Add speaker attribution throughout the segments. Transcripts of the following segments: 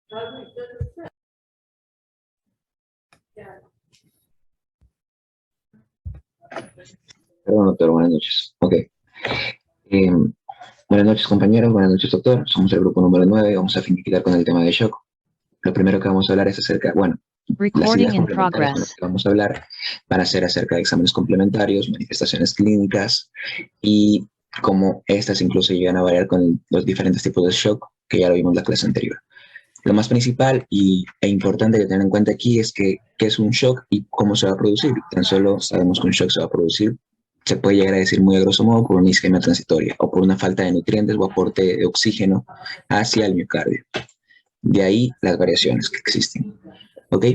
Speaker 1: Perdón, doctor, buenas noches. Ok. Eh, Buenas noches, compañeros. Buenas noches, doctor. Somos el grupo número 9. Vamos a finiquitar con el tema de shock. Lo primero que vamos a hablar es acerca, bueno, las
Speaker 2: Recording
Speaker 1: ideas
Speaker 2: in
Speaker 1: complementarias con las
Speaker 2: progress.
Speaker 1: que vamos a hablar van a ser acerca de exámenes complementarios, manifestaciones clínicas y cómo estas incluso llegan a variar con los diferentes tipos de shock que ya lo vimos en la clase anterior. Lo más principal e importante que tener en cuenta aquí es que qué es un shock y cómo se va a producir. Tan solo sabemos que un shock se va a producir, se puede llegar a decir muy a grosso modo, por una isquemia transitoria o por una falta de nutrientes o aporte de oxígeno hacia el miocardio. De ahí las variaciones que existen. ¿Ok?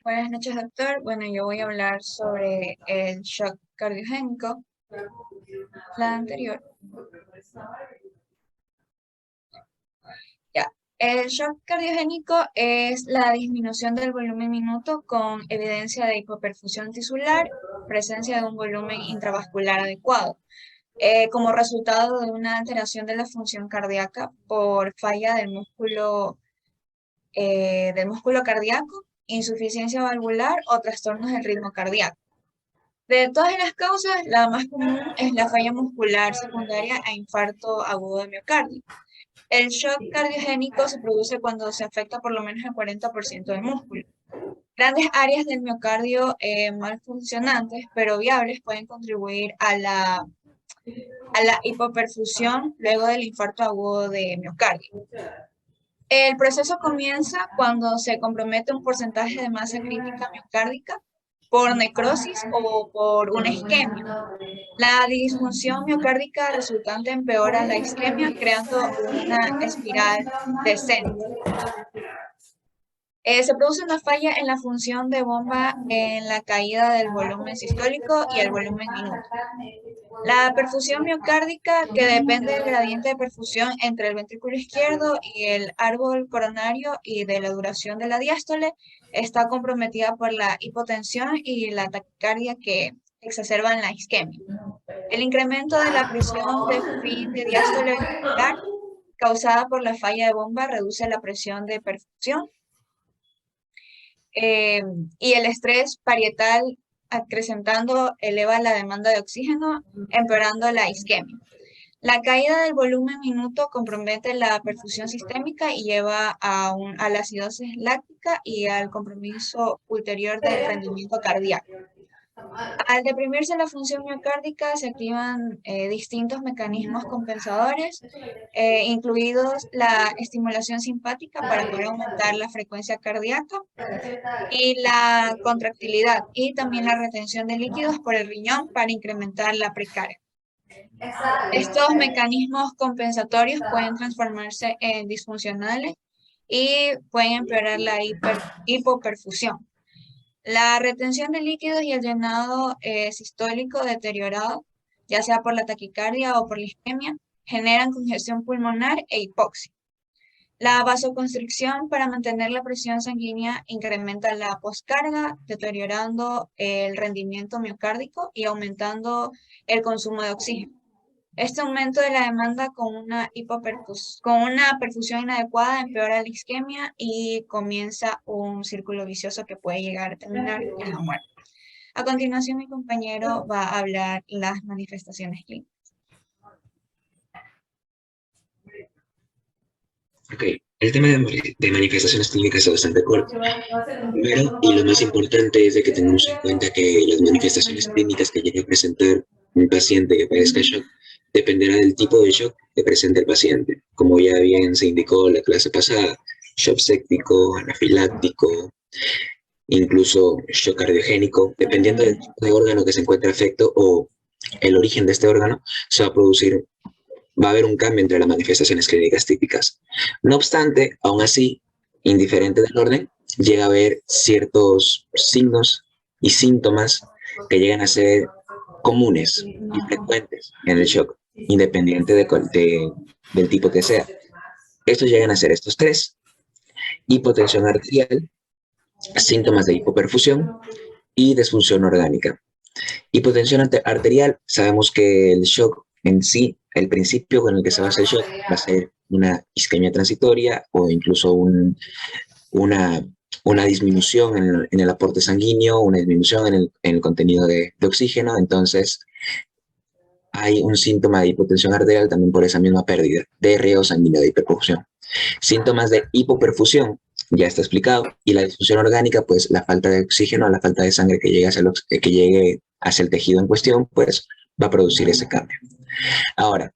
Speaker 3: Buenas noches, doctor. Bueno, yo voy a hablar sobre el shock cardiogénico, la anterior. Ya. El shock cardiogénico es la disminución del volumen minuto con evidencia de hipoperfusión tisular, presencia de un volumen intravascular adecuado, como resultado de una alteración de la función cardíaca por falla del músculo cardíaco, insuficiencia valvular o trastornos del ritmo cardíaco. De todas las causas, la más común es la falla muscular secundaria a infarto agudo de miocardio. El shock cardiogénico se produce cuando se afecta por lo menos el 40% del músculo. Grandes áreas del miocardio mal funcionantes, pero viables, pueden contribuir a la hipoperfusión luego del infarto agudo de miocardio. El proceso comienza cuando se compromete un porcentaje de masa crítica miocárdica por necrosis o por una isquemia. La disfunción miocárdica resultante empeora la isquemia, creando una espiral descendente. Se produce una falla en la función de bomba en la caída del volumen sistólico y el volumen minuto. La perfusión miocárdica, que depende del gradiente de perfusión entre el ventrículo izquierdo y el árbol coronario y de la duración de la diástole, está comprometida por la hipotensión y la taquicardia que exacerban la isquemia. El incremento de la presión de fin de diástole ventricular causada por la falla de bomba reduce la presión de perfusión y el estrés parietal acrecentando eleva la demanda de oxígeno, empeorando la isquemia. La caída del volumen minuto compromete la perfusión sistémica y lleva a la acidosis láctica y al compromiso ulterior del rendimiento cardíaco. Al deprimirse la función miocárdica, se activan distintos mecanismos compensadores, incluidos la estimulación simpática para poder aumentar la frecuencia cardíaca y la contractilidad, y también la retención de líquidos por el riñón para incrementar la precarga. Estos mecanismos compensatorios pueden transformarse en disfuncionales y pueden empeorar la hipoperfusión. La retención de líquidos y el llenado sistólico deteriorado, ya sea por la taquicardia o por la isquemia, generan congestión pulmonar e hipoxia. La vasoconstricción para mantener la presión sanguínea incrementa la poscarga, deteriorando el rendimiento miocárdico y aumentando el consumo de oxígeno. Este aumento de la demanda con una perfusión inadecuada empeora la isquemia y comienza un círculo vicioso que puede llegar a terminar en la muerte. A continuación, mi compañero va a hablar las manifestaciones clínicas.
Speaker 1: Ok, el tema de manifestaciones clínicas es bastante corto. Primero, y lo más importante es de que tengamos en cuenta que las manifestaciones clínicas que llegue a presentar un paciente que padezca shock dependerá del tipo de shock que presente el paciente. Como ya bien se indicó en la clase pasada, shock séptico, anafiláctico, incluso shock cardiogénico, dependiendo del tipo de órgano que se encuentre afecto o el origen de este órgano, se va a haber un cambio entre las manifestaciones clínicas típicas. No obstante, aún así, indiferente del orden, llega a haber ciertos signos y síntomas que llegan a ser comunes y frecuentes en el shock, independiente del tipo que sea. Estos llegan a ser estos tres: hipotensión arterial, síntomas de hipoperfusión y disfunción orgánica. Hipotensión arterial, sabemos que el shock En sí, el principio con el que se basa el shock va a ser una isquemia transitoria o incluso una, una disminución en el aporte sanguíneo, una disminución en el contenido de oxígeno. Entonces, hay un síntoma de hipotensión arterial también por esa misma pérdida de riego sanguíneo de hiperperfusión. Síntomas de hipoperfusión, ya está explicado, y la disfunción orgánica, pues la falta de oxígeno, la falta de sangre que llegue hacia el tejido en cuestión, pues va a producir ese cambio. Ahora,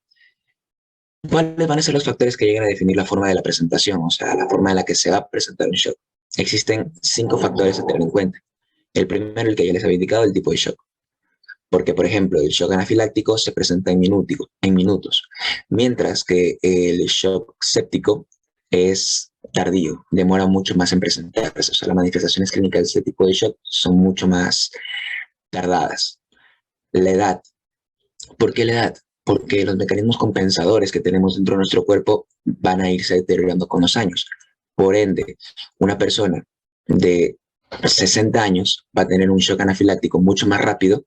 Speaker 1: ¿cuáles van a ser los factores que llegan a definir la forma de la presentación? O sea, la forma en la que se va a presentar un shock. Existen 5 factores a tener en cuenta. El primero, el que ya les había indicado, el tipo de shock. Porque, por ejemplo, el shock anafiláctico se presenta en minutos, mientras que el shock séptico es tardío, demora mucho más en presentarse. O sea, las manifestaciones clínicas de este tipo de shock son mucho más tardadas. La edad. ¿Por qué la edad? Porque los mecanismos compensadores que tenemos dentro de nuestro cuerpo van a irse deteriorando con los años. Por ende, una persona de 60 años va a tener un shock anafiláctico mucho más rápido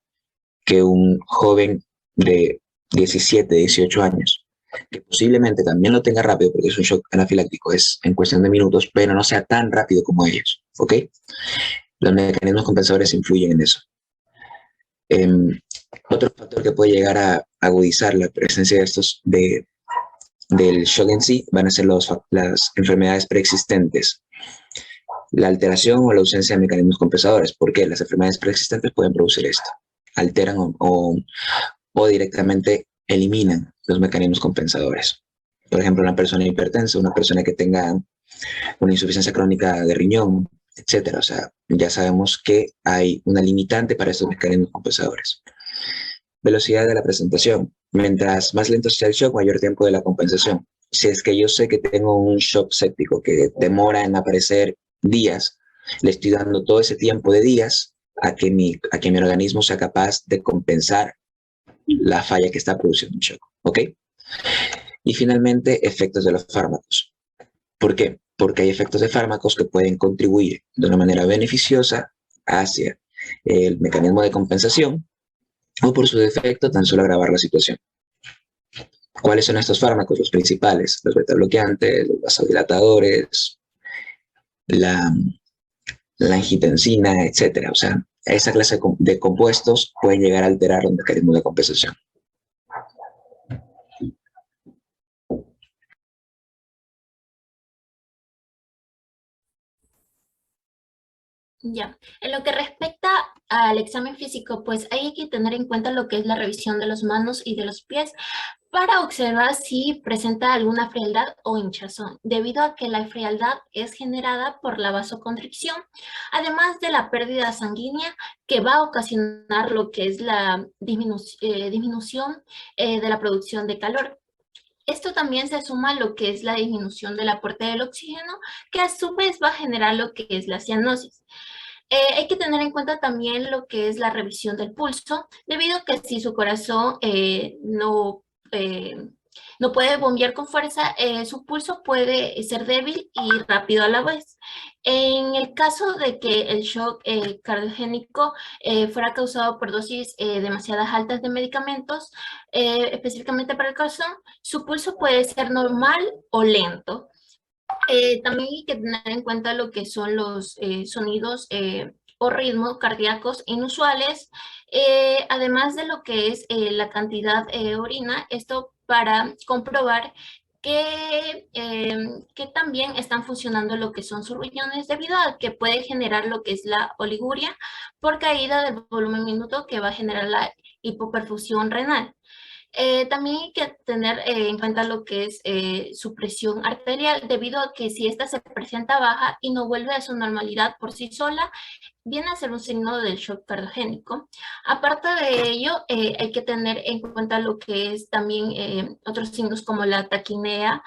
Speaker 1: que un joven de 17, 18 años, que posiblemente también lo tenga rápido porque es un shock anafiláctico, es en cuestión de minutos, pero no sea tan rápido como ellos, ¿ok? Los mecanismos compensadores influyen en eso. Otro factor que puede llegar a agudizar la presencia de del shock en sí van a ser las enfermedades preexistentes, la alteración o la ausencia de mecanismos compensadores. ¿Por qué? Las enfermedades preexistentes pueden producir esto, alteran o directamente eliminan los mecanismos compensadores. Por ejemplo, una persona hipertensa, una persona que tenga una insuficiencia crónica de riñón, etcétera. O sea, ya sabemos que hay una limitante para estos mecanismos compensadores. Velocidad de la presentación. Mientras más lento sea el shock, mayor tiempo de la compensación. Si es que yo sé que tengo un shock séptico que demora en aparecer días, le estoy dando todo ese tiempo de días a que mi organismo sea capaz de compensar la falla que está produciendo un shock, ¿ok? Y finalmente, efectos de los fármacos. ¿Por qué? Porque hay efectos de fármacos que pueden contribuir de una manera beneficiosa hacia el mecanismo de compensación o por su defecto tan solo agravar la situación. ¿Cuáles son estos fármacos? Los principales, los beta-bloqueantes, los vasodilatadores, la, la angiotensina, etcétera. O sea, esa clase de compuestos pueden llegar a alterar los mecanismos de compensación.
Speaker 2: Ya, en lo que respecta al examen físico, pues hay que tener en cuenta lo que es la revisión de las manos y de los pies para observar si presenta alguna frialdad o hinchazón, debido a que la frialdad es generada por la vasoconstricción, además de la pérdida sanguínea que va a ocasionar lo que es la disminución de la producción de calor. Esto también se suma a lo que es la disminución del aporte del oxígeno, que a su vez va a generar lo que es la cianosis. Hay que tener en cuenta también lo que es la revisión del pulso, debido a que si su corazón no puede bombear con fuerza, su pulso puede ser débil y rápido a la vez. En el caso de que el shock cardiogénico fuera causado por dosis demasiadas altas de medicamentos, específicamente para el corazón, su pulso puede ser normal o lento. También hay que tener en cuenta lo que son los sonidos o ritmos cardíacos inusuales, además de lo que es la cantidad orina, esto para comprobar que también están funcionando lo que son sus riñones, debido a que puede generar lo que es la oliguria por caída del volumen minuto, que va a generar la hipoperfusión renal. También hay que tener en cuenta lo que es su presión arterial, debido a que si esta se presenta baja y no vuelve a su normalidad por sí sola, viene a ser un signo del shock cardiogénico. Aparte de ello, hay que tener en cuenta lo que es también otros signos como la taquinea,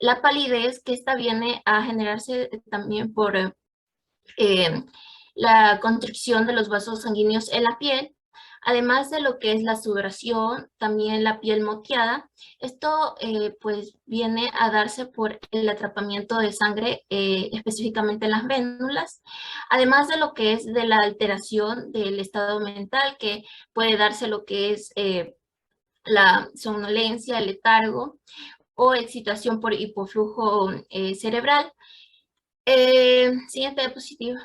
Speaker 2: la palidez, que esta viene a generarse también por la constricción de los vasos sanguíneos en la piel, además de lo que es la sudoración, también la piel moteada. Esto pues viene a darse por el atrapamiento de sangre, específicamente en las vénulas, además de lo que es de la alteración del estado mental, que puede darse lo que es la somnolencia, el letargo o excitación por hipoflujo cerebral. Siguiente diapositiva.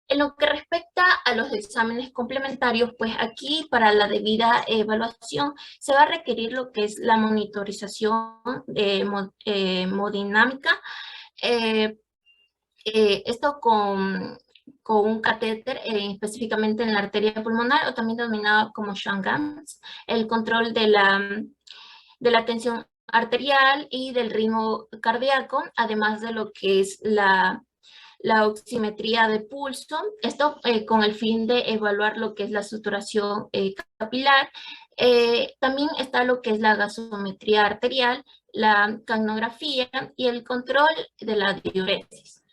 Speaker 2: En lo que respecta a los exámenes complementarios, pues aquí para la debida evaluación se va a requerir lo que es la monitorización hemodinámica. Esto con un catéter específicamente en la arteria pulmonar o también denominado como Shan-Ganz, el control de la tensión arterial y del ritmo cardíaco, además de lo que es la oximetría de pulso, esto con el fin de evaluar lo que es la saturación capilar. También está lo que es la gasometría arterial, la capnografía y el control de la diuresis.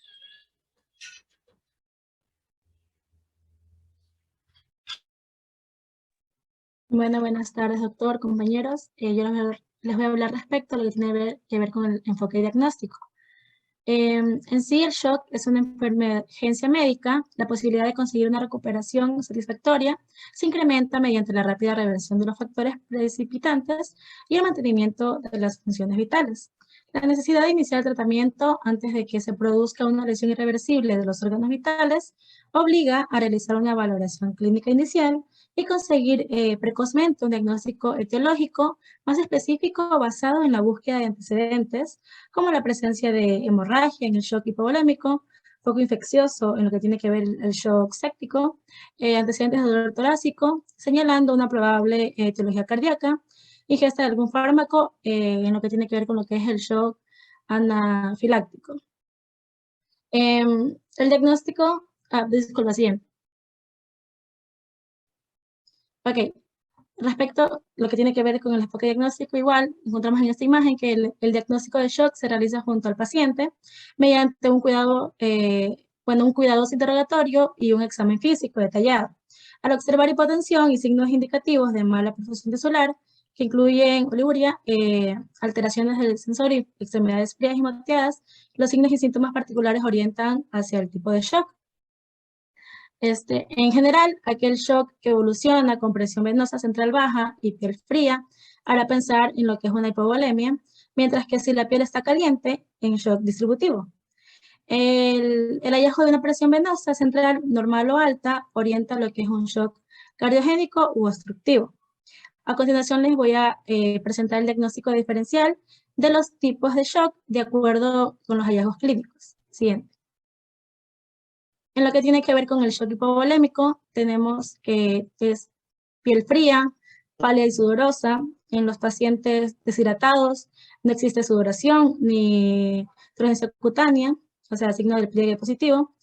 Speaker 4: Bueno, buenas tardes, doctor, compañeros. Yo les voy a hablar respecto a lo que tiene que ver con el enfoque diagnóstico. En sí, el shock es una emergencia médica. La posibilidad de conseguir una recuperación satisfactoria se incrementa mediante la rápida reversión de los factores precipitantes y el mantenimiento de las funciones vitales. La necesidad de iniciar el tratamiento antes de que se produzca una lesión irreversible de los órganos vitales obliga a realizar una valoración clínica inicial y conseguir precozmente un diagnóstico etiológico más específico basado en la búsqueda de antecedentes, como la presencia de hemorragia en el shock hipovolémico, foco infeccioso en lo que tiene que ver el shock séptico, antecedentes de dolor torácico, señalando una probable etiología cardíaca, ingesta de algún fármaco en lo que tiene que ver con lo que es el shock anafiláctico. El diagnóstico, disculpa, siguiente. Ok, respecto a lo que tiene que ver con el enfoque diagnóstico, igual encontramos en esta imagen que el diagnóstico de shock se realiza junto al paciente mediante un cuidadoso interrogatorio y un examen físico detallado. Al observar hipotensión y signos indicativos de mala perfusión tisular, que incluyen oliguria, alteraciones del sensorio, extremidades frías y moteadas, los signos y síntomas particulares orientan hacia el tipo de shock. En general, aquel shock que evoluciona con presión venosa central baja y piel fría hará pensar en lo que es una hipovolemia, mientras que si la piel está caliente, en shock distributivo. El hallazgo de una presión venosa central normal o alta orienta lo que es un shock cardiogénico u obstructivo. A continuación les voy a presentar el diagnóstico diferencial de los tipos de shock de acuerdo con los hallazgos clínicos. Siguiente. En lo que tiene que ver con el shock hipovolémico, tenemos que es piel fría, pálida y sudorosa. En los pacientes deshidratados no existe sudoración ni turgencia cutánea, o sea, signo del pliegue positivo.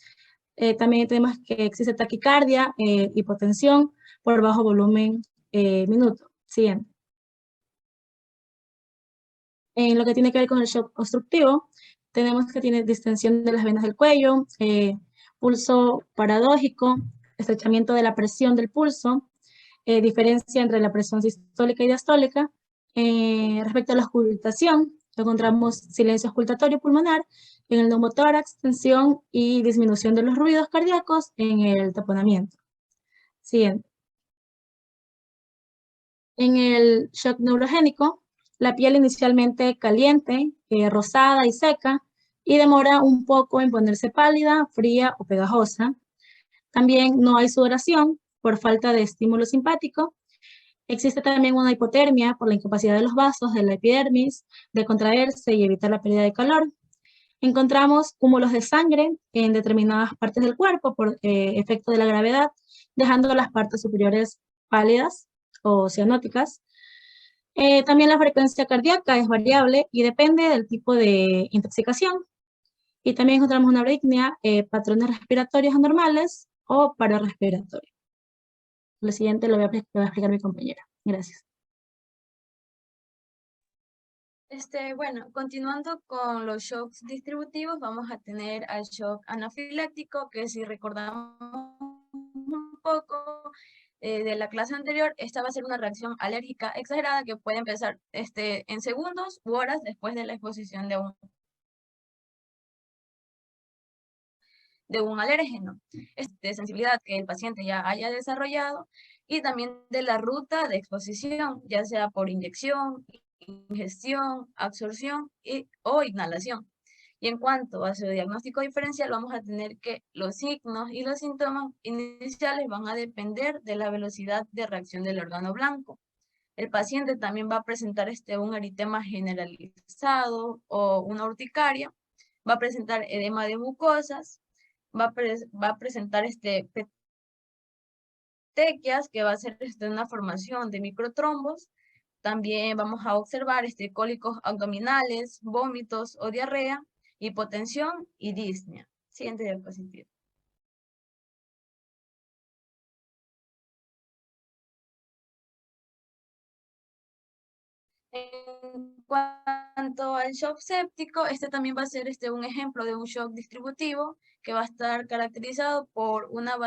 Speaker 4: También tenemos que existe taquicardia, hipotensión por bajo volumen minuto. Siguiente. En lo que tiene que ver con el shock obstructivo, tenemos que tiene distensión de las venas del cuello, pulso paradójico, estrechamiento de la presión del pulso, diferencia entre la presión sistólica y diastólica. Respecto a la auscultación, encontramos silencio auscultatorio pulmonar en el neumotórax, tensión y disminución de los ruidos cardíacos en el taponamiento. Siguiente. En el shock neurogénico, la piel inicialmente caliente, rosada y seca, y demora un poco en ponerse pálida, fría o pegajosa. También no hay sudoración por falta de estímulo simpático. Existe también una hipotermia por la incapacidad de los vasos de la epidermis de contraerse y evitar la pérdida de calor. Encontramos cúmulos de sangre en determinadas partes del cuerpo por efecto de la gravedad, dejando las partes superiores pálidas o cianóticas. También la frecuencia cardíaca es variable y depende del tipo de intoxicación. Y también encontramos una arritmia, patrones respiratorios anormales o paro respiratorio. Lo siguiente lo va a explicar mi compañera. Gracias.
Speaker 3: Bueno, continuando con los shocks distributivos, vamos a tener al shock anafiláctico, que si recordamos un poco de la clase anterior, esta va a ser una reacción alérgica exagerada que puede empezar en segundos u horas después de la exposición de un
Speaker 5: de un alérgeno, de sensibilidad que el paciente ya haya desarrollado, y también de la ruta de exposición, ya sea por inyección, ingestión, absorción o inhalación. Y en cuanto a su diagnóstico diferencial, vamos a tener que los signos y los síntomas iniciales van a depender de la velocidad de reacción del órgano blanco. El paciente también va a presentar un eritema generalizado o una urticaria, va a presentar edema de mucosas, va a presentar petequias, que va a ser una formación de microtrombos. También vamos a observar cólicos abdominales, vómitos o diarrea, hipotensión y disnea. Siguiente diapositiva. En cuanto al shock séptico, también va a ser un ejemplo de un shock distributivo que va a estar caracterizado por una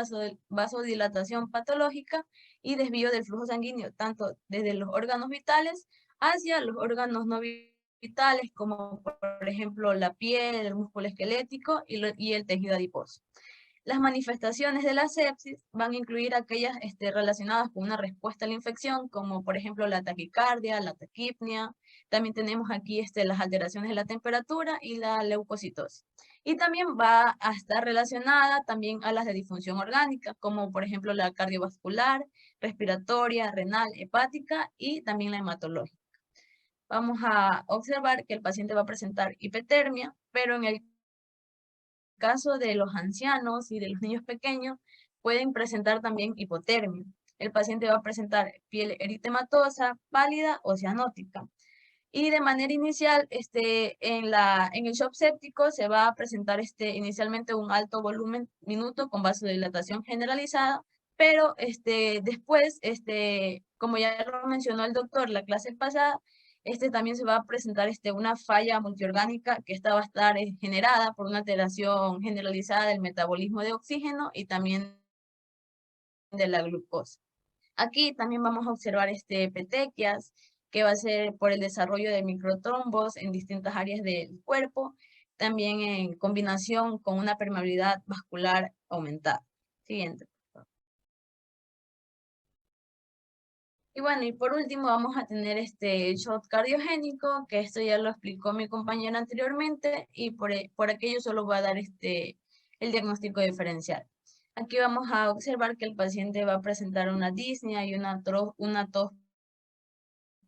Speaker 5: vasodilatación patológica y desvío del flujo sanguíneo, tanto desde los órganos vitales hacia los órganos no vitales, como por ejemplo la piel, el músculo esquelético y el tejido adiposo. Las manifestaciones de la sepsis van a incluir aquellas relacionadas con una respuesta a la infección, como por ejemplo la taquicardia, la taquipnea. También tenemos aquí las alteraciones de la temperatura y la leucocitosis. Y también va a estar relacionada también a las de disfunción orgánica, como por ejemplo la cardiovascular, respiratoria, renal, hepática y también la hematológica. Vamos a observar que el paciente va a presentar hipertermia, pero en el caso de los ancianos y de los niños pequeños, pueden presentar también hipotermia. El paciente va a presentar piel eritematosa, pálida o cianótica. Y de manera inicial, en el shock séptico se va a presentar inicialmente un alto volumen minuto con vasodilatación generalizada, pero después, como ya lo mencionó el doctor la clase pasada, también se va a presentar una falla multiorgánica que esta va a estar generada por una alteración generalizada del metabolismo de oxígeno y también de la glucosa. Aquí también vamos a observar petequias, que va a ser por el desarrollo de microtrombos en distintas áreas del cuerpo, también en combinación con una permeabilidad vascular aumentada. Siguiente. Y bueno, y por último vamos a tener shock cardiogénico, que esto ya lo explicó mi compañera anteriormente, y por aquello solo va a dar el diagnóstico diferencial. Aquí vamos a observar que el paciente va a presentar una disnea y una tos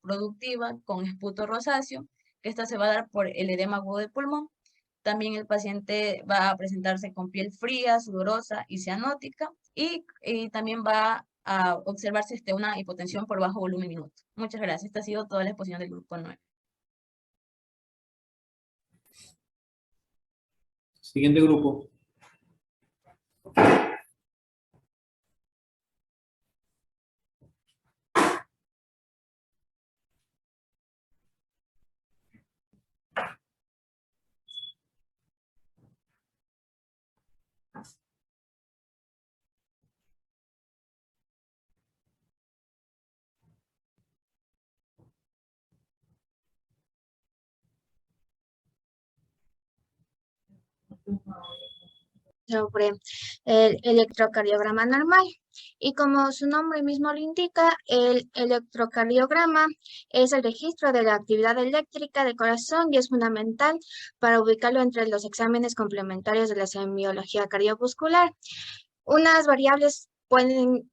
Speaker 5: productiva con esputo rosáceo, que esta se va a dar por el edema agudo de pulmón. También el paciente va a presentarse con piel fría, sudorosa y cianótica, y también va a observarse una hipotensión por bajo volumen minuto. Muchas gracias. Esta ha sido toda la exposición del grupo 9.
Speaker 6: Siguiente grupo.
Speaker 7: Sobre el electrocardiograma normal. Y como su nombre mismo lo indica, el electrocardiograma es el registro de la actividad eléctrica del corazón y es fundamental para ubicarlo entre los exámenes complementarios de la semiología cardiovascular. Unas variables pueden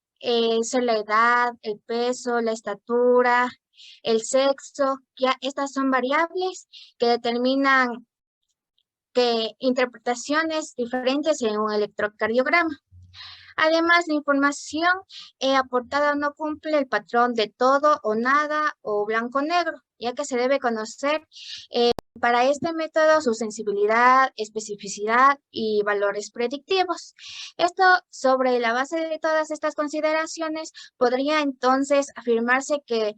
Speaker 7: ser la edad, el peso, la estatura, el sexo. Ya estas son variables que determinan interpretaciones diferentes en un electrocardiograma. Además, la información aportada no cumple el patrón de todo o nada o blanco-negro, ya que se debe conocer para este método su sensibilidad, especificidad y valores predictivos. Esto, sobre la base de todas estas consideraciones, podría entonces afirmarse que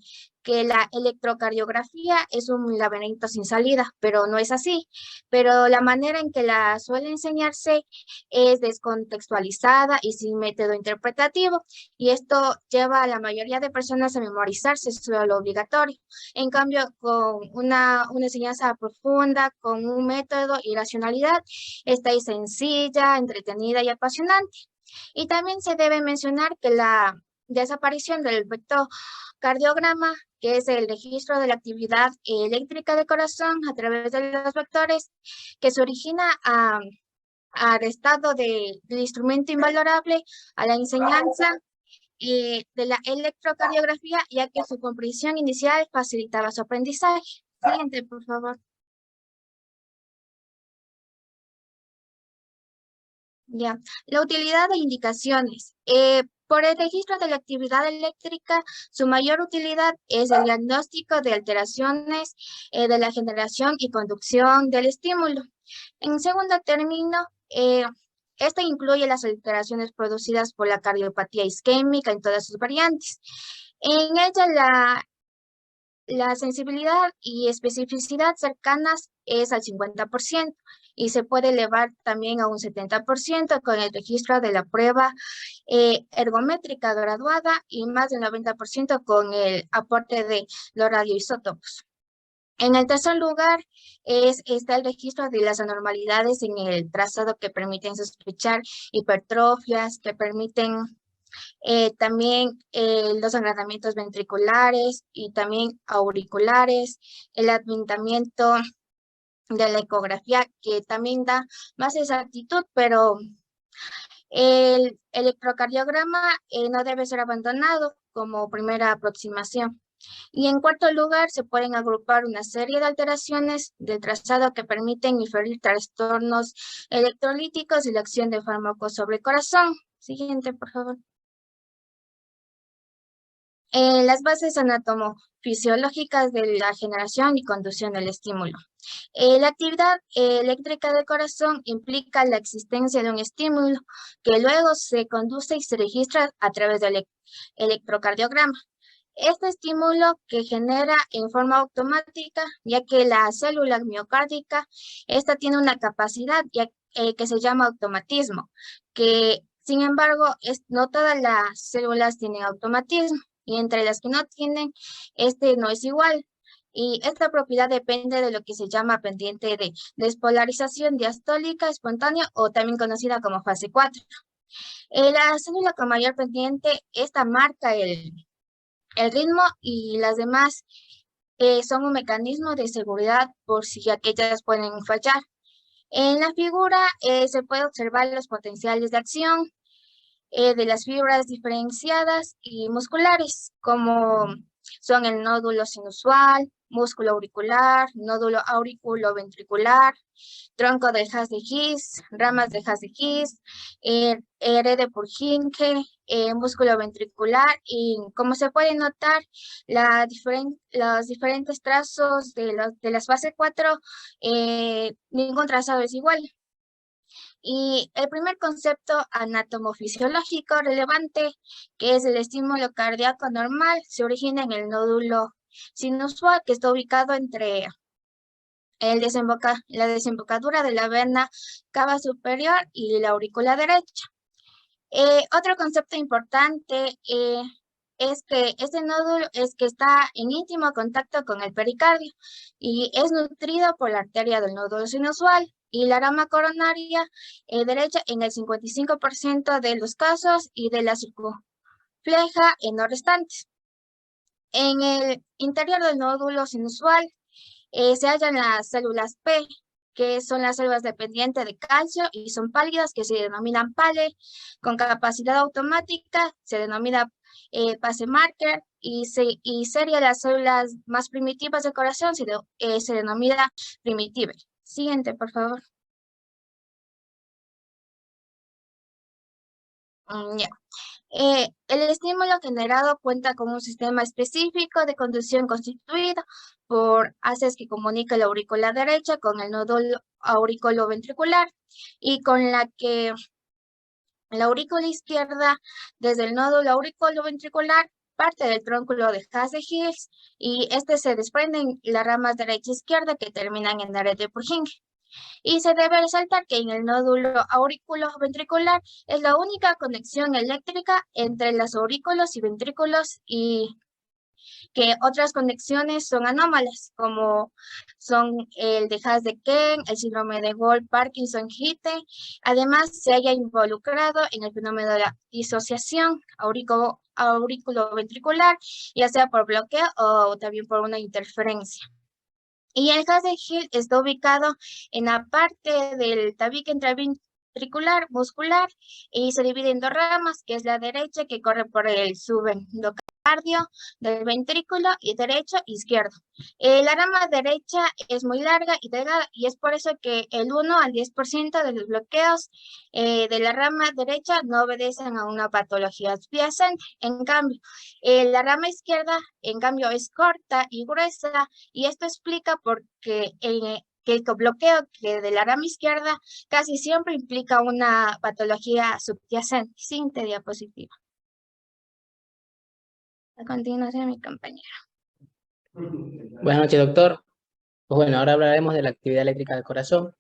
Speaker 7: que la electrocardiografía es un laberinto sin salida, pero no es así. Pero la manera en que la suele enseñarse es descontextualizada y sin método interpretativo, y esto lleva a la mayoría de personas a memorizarse solo lo obligatorio. En cambio, con una enseñanza profunda, con un método y racionalidad, esta es sencilla, entretenida y apasionante. Y también se debe mencionar que la desaparición del vectocardiograma, que es el registro de la actividad eléctrica del corazón a través de los vectores, que se origina al estado del instrumento invalorable, a la enseñanza de la electrocardiografía, ya que su comprensión inicial facilitaba su aprendizaje. Siguiente, por favor. Ya, la utilidad de indicaciones. Por el registro de la actividad eléctrica, su mayor utilidad es el diagnóstico de alteraciones de la generación y conducción del estímulo. En segundo término, esta incluye las alteraciones producidas por la cardiopatía isquémica en todas sus variantes. En ella la sensibilidad y especificidad cercanas es al 50% y se puede elevar también a un 70% con el registro de la prueba ergométrica graduada y más del 90% con el aporte de los radioisótopos. En el tercer lugar está el registro de las anormalidades en el trazado que permiten sospechar hipertrofias, que permiten también los agrandamientos ventriculares y también auriculares, el adventamiento de la ecografía, que también da más exactitud, pero el electrocardiograma no debe ser abandonado como primera aproximación. Y en cuarto lugar, se pueden agrupar una serie de alteraciones del trazado que permiten inferir trastornos electrolíticos y la acción de fármacos sobre el corazón. Siguiente, por favor. Las bases anatomofisiológicas de la generación y conducción del estímulo. La actividad eléctrica del corazón implica la existencia de un estímulo que luego se conduce y se registra a través del electrocardiograma. Este estímulo que genera en forma automática, ya que la célula miocárdica, esta tiene una capacidad que se llama automatismo, que sin embargo no todas las células tienen automatismo, y entre las que no tienen, este no es igual. Y esta propiedad depende de lo que se llama pendiente de despolarización diastólica espontánea o también conocida como fase 4. La célula con mayor pendiente, esta marca el ritmo y las demás son un mecanismo de seguridad por si aquellas pueden fallar. En la figura se puede observar los potenciales de acción de las fibras diferenciadas y musculares, como son el nódulo sinusal, músculo auricular, nódulo auriculoventricular, tronco de Haz de His, ramas de Haz de His, red de Purkinje, músculo ventricular, y como se puede notar, los diferentes trazos de las fases 4, ningún trazado es igual. Y el primer concepto anatomofisiológico relevante, que es el estímulo cardíaco normal, se origina en el nódulo sinusal, que está ubicado entre la desembocadura de la vena cava superior y la aurícula derecha. Otro concepto importante es que este nódulo está en íntimo contacto con el pericardio y es nutrido por la arteria del nódulo sinusal y la rama coronaria derecha en el 55% de los casos y de la circunfleja en los restantes. En el interior del nódulo sinusal se hallan las células P, que son las células dependientes de calcio y son pálidas, que se denominan PALE, con capacidad automática, se denomina pace marker, y serie de las células más primitivas del corazón se denomina primitive. Siguiente, por favor. Ya. El estímulo generado cuenta con un sistema específico de conducción constituido por haces que comunica la aurícula derecha con el nódulo auriculoventricular y con la que la aurícula izquierda desde el nódulo auriculoventricular parte del trónculo de Hasse-Hills y este se desprenden las ramas derecha e izquierda que terminan en la red de Purkinje. Y se debe resaltar que en el nódulo auriculoventricular es la única conexión eléctrica entre los aurículos y ventrículos y que otras conexiones son anómalas, como son el de Haas-Ken, el síndrome de Gold-Parkinson-Hitte. Además, se haya involucrado en el fenómeno de la disociación auriculoventricular, ya sea por bloqueo o también por una interferencia. Y el Hasse-Hill está ubicado en la parte del tabique intraventricular muscular y se divide en dos ramas, que es la derecha que corre por el subendocardio del ventrículo y derecho e izquierdo. La rama derecha es muy larga y delgada y es por eso que el 1 al 10% de los bloqueos de la rama derecha no obedecen a una patología subyacente. En cambio, la rama izquierda, en cambio, es corta y gruesa y esto explica porque que el bloqueo de la rama izquierda casi siempre implica una patología subyacente. Siguiente diapositiva. A continuación, mi compañera.
Speaker 8: Buenas noches, doctor. Pues bueno, ahora hablaremos de la actividad eléctrica del corazón,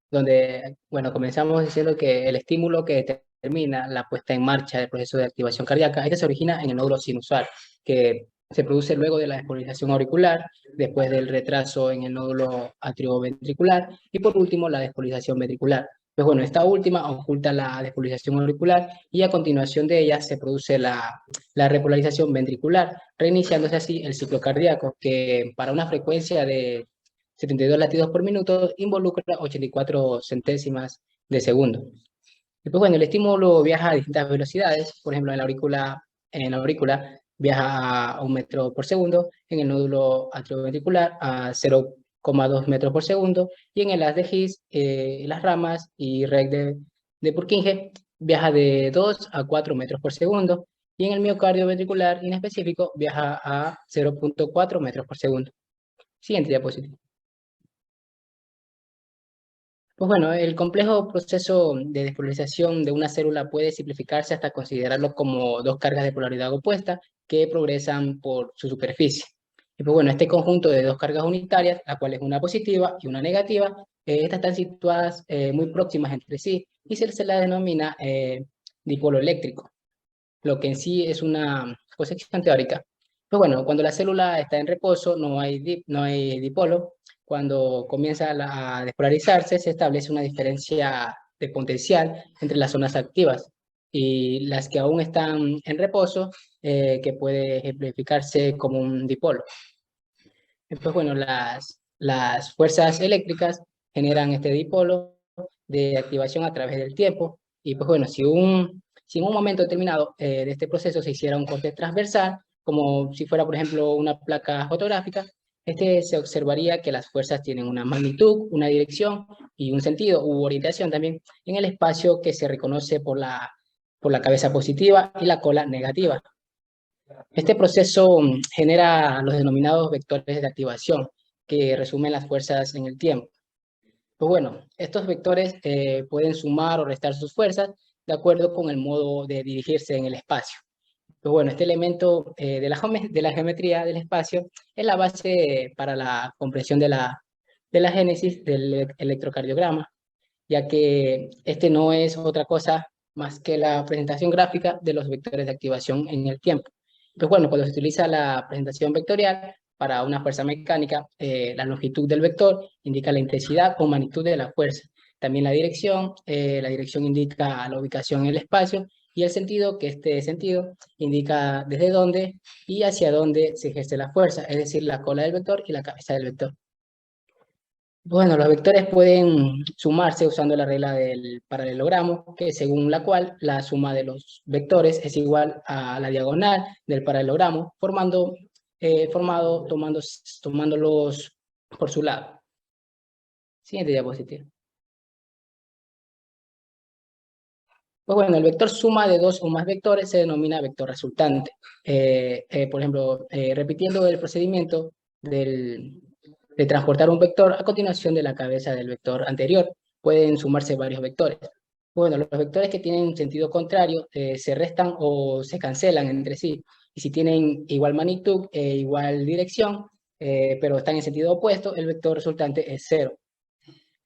Speaker 8: donde, bueno, comenzamos diciendo que el estímulo que determina la puesta en marcha del proceso de activación cardíaca, este se origina en el nódulo sinusal, que se produce luego de la despolarización auricular, después del retraso en el nódulo atrioventricular y por último la despolarización ventricular. Pues bueno, esta última oculta la despolarización auricular y a continuación de ella se produce la repolarización ventricular, reiniciándose así el ciclo cardíaco, que para una frecuencia de 72 latidos por minuto involucra 84 centésimas de segundo. Y pues bueno, el estímulo viaja a distintas velocidades, por ejemplo en la aurícula viaja a 1 metro por segundo, en el nódulo atrioventricular a 0,2 metros por segundo, y en el haz de His, las ramas y red de Purkinje viaja de 2 a 4 metros por segundo, y en el miocardio ventricular inespecífico viaja a 0,4 metros por segundo. Siguiente diapositiva. Pues bueno, el complejo proceso de despolarización de una célula puede simplificarse hasta considerarlo como dos cargas de polaridad opuesta que progresan por su superficie. Y pues bueno, este conjunto de dos cargas unitarias, la cual es una positiva y una negativa, estas están situadas muy próximas entre sí y se la denomina dipolo eléctrico, lo que en sí es una concepción teórica. Pues bueno, cuando la célula está en reposo no hay dipolo. Cuando comienza a despolarizarse, se establece una diferencia de potencial entre las zonas activas y las que aún están en reposo, que puede ejemplificarse como un dipolo. Entonces, bueno, las fuerzas eléctricas generan este dipolo de activación a través del tiempo. Y pues bueno, si en un momento determinado de este proceso se hiciera un corte transversal, como si fuera, por ejemplo, una placa fotográfica, se observaría que las fuerzas tienen una magnitud, una dirección y un sentido u orientación también en el espacio que se reconoce por la cabeza positiva y la cola negativa. Este proceso genera los denominados vectores de activación que resumen las fuerzas en el tiempo. Pues bueno, estos vectores pueden sumar o restar sus fuerzas de acuerdo con el modo de dirigirse en el espacio. Pues bueno, este elemento de la geometría del espacio es la base para la comprensión de la génesis del electrocardiograma, ya que este no es otra cosa más que la presentación gráfica de los vectores de activación en el tiempo. Pues bueno, cuando se utiliza la presentación vectorial para una fuerza mecánica, la longitud del vector indica la intensidad o magnitud de la fuerza. También la dirección indica la ubicación en el espacio, y el sentido, que este sentido indica desde dónde y hacia dónde se ejerce la fuerza, es decir, la cola del vector y la cabeza del vector. Bueno, los vectores pueden sumarse usando la regla del paralelogramo, que según la cual la suma de los vectores es igual a la diagonal del paralelogramo, tomándolos por su lado. Siguiente diapositiva. Pues bueno, el vector suma de dos o más vectores se denomina vector resultante. Por ejemplo, repitiendo el procedimiento de transportar un vector a continuación de la cabeza del vector anterior, pueden sumarse varios vectores. Bueno, los vectores que tienen sentido contrario se restan o se cancelan entre sí. Y si tienen igual magnitud e igual dirección, pero están en sentido opuesto, el vector resultante es 0.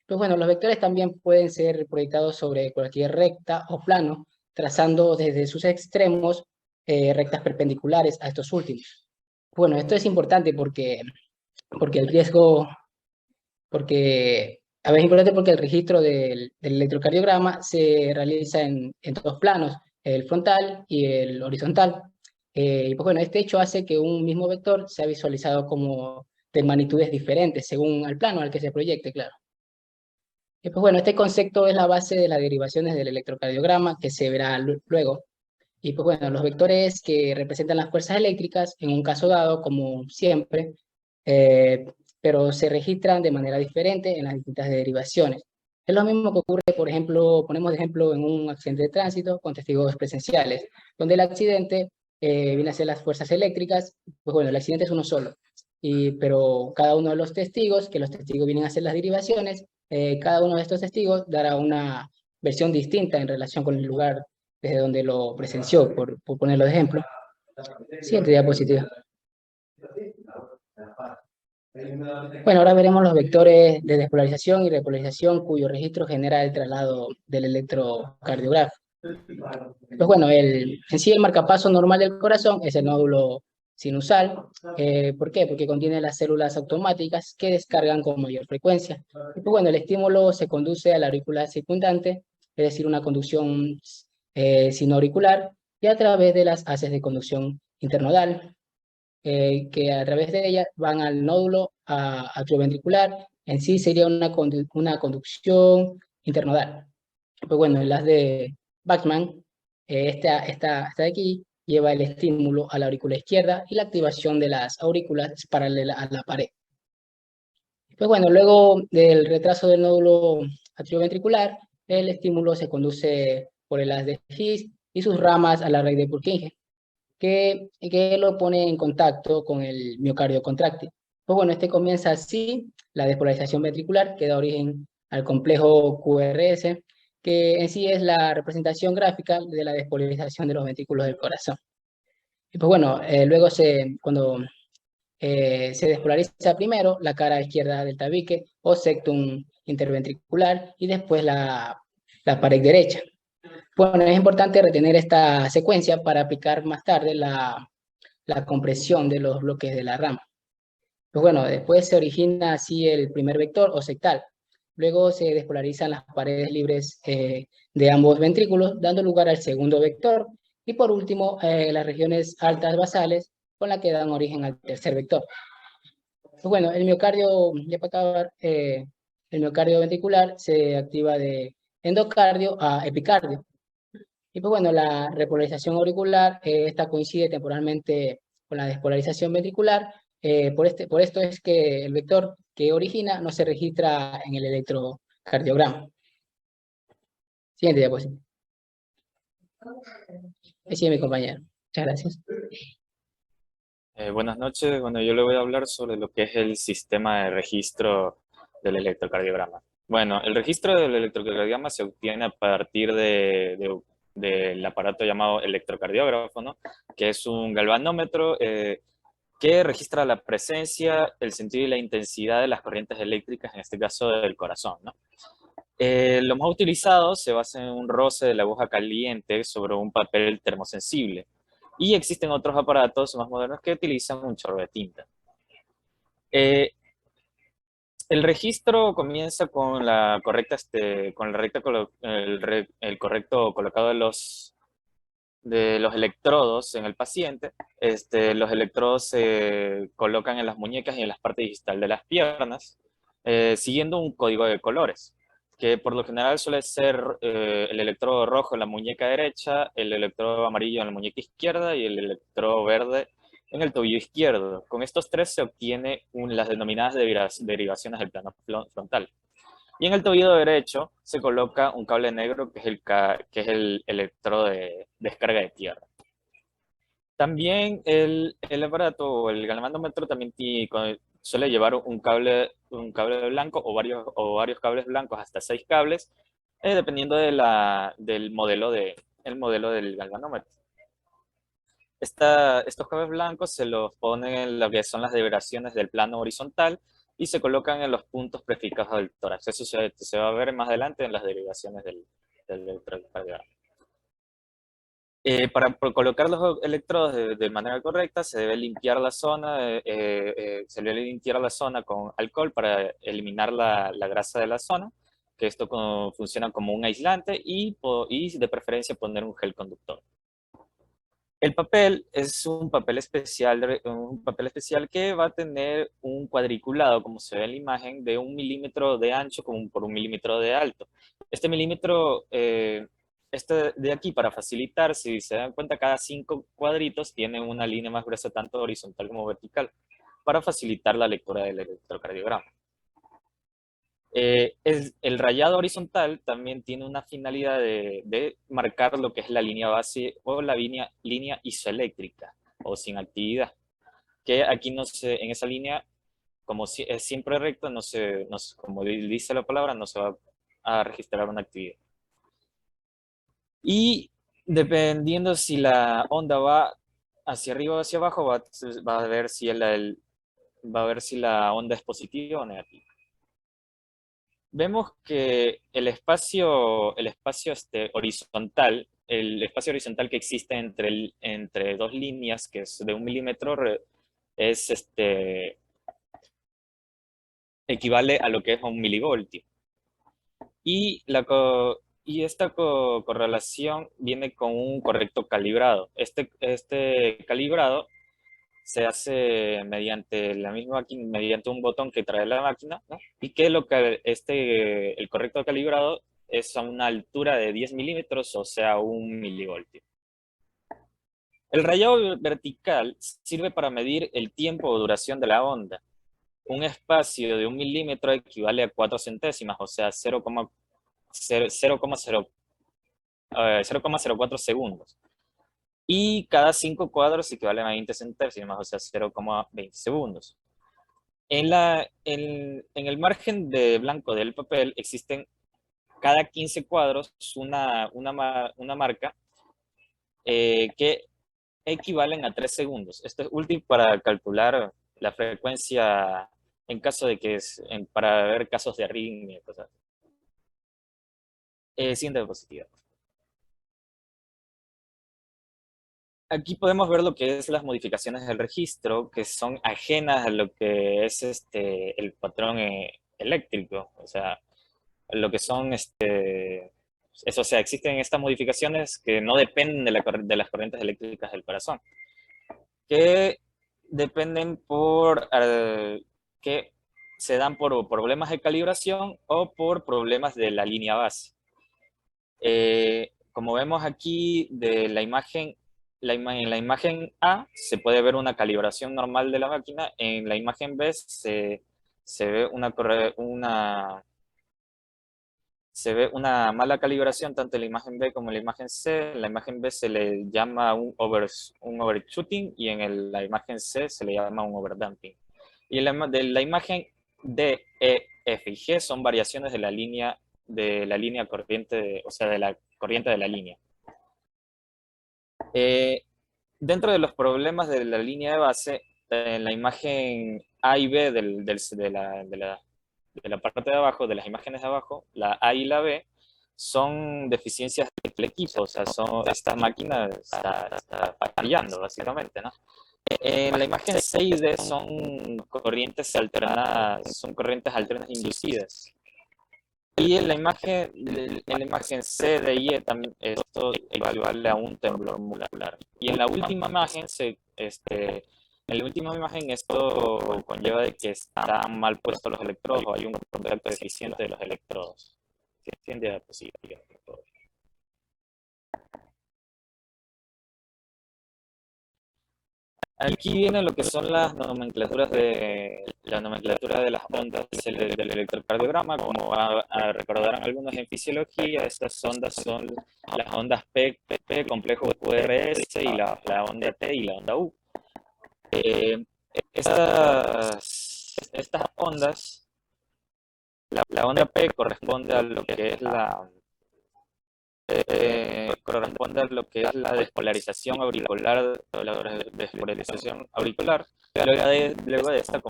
Speaker 8: Pues bueno, los vectores también pueden ser proyectados sobre cualquier recta o plano, trazando desde sus extremos rectas perpendiculares a estos últimos. Bueno, esto es importante porque el riesgo, a ver, es importante porque el registro del electrocardiograma se realiza en dos planos, el frontal y el horizontal. Y pues bueno, este hecho hace que un mismo vector sea visualizado como de magnitudes diferentes según el plano al que se proyecte, claro. Y pues bueno, este concepto es la base de las derivaciones del electrocardiograma que se verá luego. Y pues bueno, los vectores que representan las fuerzas eléctricas, en un caso dado, como siempre, pero se registran de manera diferente en las distintas derivaciones. Es lo mismo que ocurre, por ejemplo, ponemos de ejemplo en un accidente de tránsito con testigos presenciales, donde el accidente viene a ser las fuerzas eléctricas. Pues bueno, el accidente es uno solo, pero cada uno de los testigos, que los testigos vienen a ser las derivaciones, cada uno de estos testigos dará una versión distinta en relación con el lugar desde donde lo presenció, por ponerlo de ejemplo. Siguiente diapositiva. Bueno, ahora veremos los vectores de despolarización y repolarización cuyo registro genera el traslado del electrocardiograma. Pues bueno, en sí el marcapaso normal del corazón es el nódulo sinusal. ¿Por qué? Porque contiene las células automáticas que descargan con mayor frecuencia. Y pues bueno, el estímulo se conduce a la aurícula circundante, es decir, una conducción sinoauricular, y a través de las haces de conducción internodal, que a través de ellas van al nódulo atrioventricular. En sí sería una conducción internodal. Pues bueno, en las de Bachmann, esta de aquí lleva el estímulo a la aurícula izquierda y la activación de las aurículas paralela a la pared. Pues bueno, luego del retraso del nódulo atrioventricular, el estímulo se conduce por el haz de His y sus ramas a la red de Purkinje, que lo pone en contacto con el miocardio contráctil. Pues bueno, este comienza así, la despolarización ventricular, que da origen al complejo QRS, que en sí es la representación gráfica de la despolarización de los ventrículos del corazón. Y pues bueno, luego cuando se despolariza primero la cara izquierda del tabique o septum interventricular y después la pared derecha. Bueno, es importante retener esta secuencia para aplicar más tarde la compresión de los bloques de la rama. Pues bueno, después se origina así el primer vector o sectal. Luego se despolarizan las paredes libres de ambos ventrículos, dando lugar al segundo vector. Y por último, las regiones altas basales, con las que dan origen al tercer vector. Pues bueno, el miocardio, ya para acabar, el miocardio ventricular se activa de endocardio a epicardio. Y pues bueno, la repolarización auricular, esta coincide temporalmente con la despolarización ventricular. Por esto es que el vector que origina no se registra en el electrocardiograma. Siguiente diapositiva. Así es mi compañero. Muchas gracias.
Speaker 9: Buenas noches. Bueno, yo le voy a hablar sobre lo que es el sistema de registro del electrocardiograma. Bueno, el registro del electrocardiograma se obtiene a partir del aparato llamado electrocardiógrafo, ¿no? Que es un galvanómetro que registra la presencia, el sentido y la intensidad de las corrientes eléctricas, en este caso del corazón, ¿no? Lo más utilizado se basa en un roce de la aguja caliente sobre un papel termosensible. Y existen otros aparatos más modernos que utilizan un chorro de tinta. El registro comienza con el correcto colocado de los electrodos en el paciente. Los electrodos se colocan en las muñecas y en las partes distal de las piernas, siguiendo un código de colores, que por lo general suele ser el electrodo rojo en la muñeca derecha, el electrodo amarillo en la muñeca izquierda y el electrodo verde en el tobillo izquierdo. Con estos tres se obtiene las denominadas derivaciones del plano frontal. Y en el tobillo derecho se coloca un cable negro que es el electrodo de descarga de tierra. También el aparato o el galvanómetro también suele llevar un cable blanco o varios cables blancos, hasta 6 cables, dependiendo del modelo del galvanómetro. Estos cables blancos se los ponen en lo que son las derivaciones del plano horizontal y se colocan en los puntos prefijados del tórax. Eso se va a ver más adelante en las derivaciones del electrocardiograma. Para colocar los electrodos de manera correcta, se debe limpiar la zona, con alcohol para eliminar la grasa de la zona, que esto funciona como un aislante, y de preferencia poner un gel conductor. El papel es un papel especial que va a tener un cuadriculado, como se ve en la imagen, de 1 milímetro de ancho por 1 milímetro de alto. Este milímetro, este de aquí, para facilitar, si se dan cuenta, cada 5 cuadritos tiene una línea más gruesa, tanto horizontal como vertical, para facilitar la lectura del electrocardiograma. El rayado horizontal también tiene una finalidad de marcar lo que es la línea base o la línea isoeléctrica o sin actividad, que aquí en esa línea, como es siempre recta, como dice la palabra, no se va a registrar una actividad. Y dependiendo si la onda va hacia arriba o hacia abajo, va a ver si la onda es positiva o negativa. Vemos que el espacio horizontal que existe entre dos líneas, que es de 1 milímetro, equivale a lo que es 1 milivoltio. Y esta correlación viene con un correcto calibrado. Este calibrado se hace mediante un botón que trae la máquina, ¿no? Y que el correcto calibrado es a una altura de 10 milímetros, o sea, 1 milivoltio. El rayado vertical sirve para medir el tiempo o duración de la onda. Un espacio de 1 milímetro equivale a 4 centésimas, o sea, 0,04 segundos. Y cada 5 cuadros equivalen a 20 centésimas, o sea, 0,20 segundos. En el margen de blanco del papel existen cada 15 cuadros una marca que equivalen a 3 segundos. Esto es útil para calcular la frecuencia en caso de para ver casos de arritmia y cosas. Siguiente diapositiva. Aquí podemos ver lo que es las modificaciones del registro, que son ajenas a lo que es el patrón eléctrico. O sea, lo que son existen estas modificaciones que no dependen de las corrientes eléctricas del corazón, que dependen que se dan por problemas de calibración o por problemas de la línea base. Como vemos aquí de la imagen, en la imagen A se puede ver una calibración normal de la máquina. En la imagen B se ve una mala calibración tanto en la imagen B como en la imagen C. En la imagen B se le llama un overshooting y en la imagen C se le llama un overdamping. Y de la imagen D, E, F y G son variaciones de la línea corriente, o sea, de la corriente de la línea. Dentro de los problemas de la línea de base, en la imagen A y B de la parte de abajo, de las imágenes de abajo, la A y la B, son deficiencias del equipo, o sea, esta máquina está fallando, básicamente, ¿no? En la imagen C y D son corrientes alternas inducidas. Y en la imagen C, D y E también esto equivale a un temblor molecular. Y en la última imagen, esto conlleva de que están mal puestos los electrodos o hay un contacto deficiente de los electrodos. Siguiente diapositiva, por favor. Aquí viene lo que son las nomenclaturas de las ondas del electrocardiograma. Como recordarán algunos en fisiología, estas ondas son las ondas P, complejo QRS, y la onda T y la onda U. Estas ondas, la onda P corresponde a lo que es corresponde a lo que es la despolarización auricular, luego de esta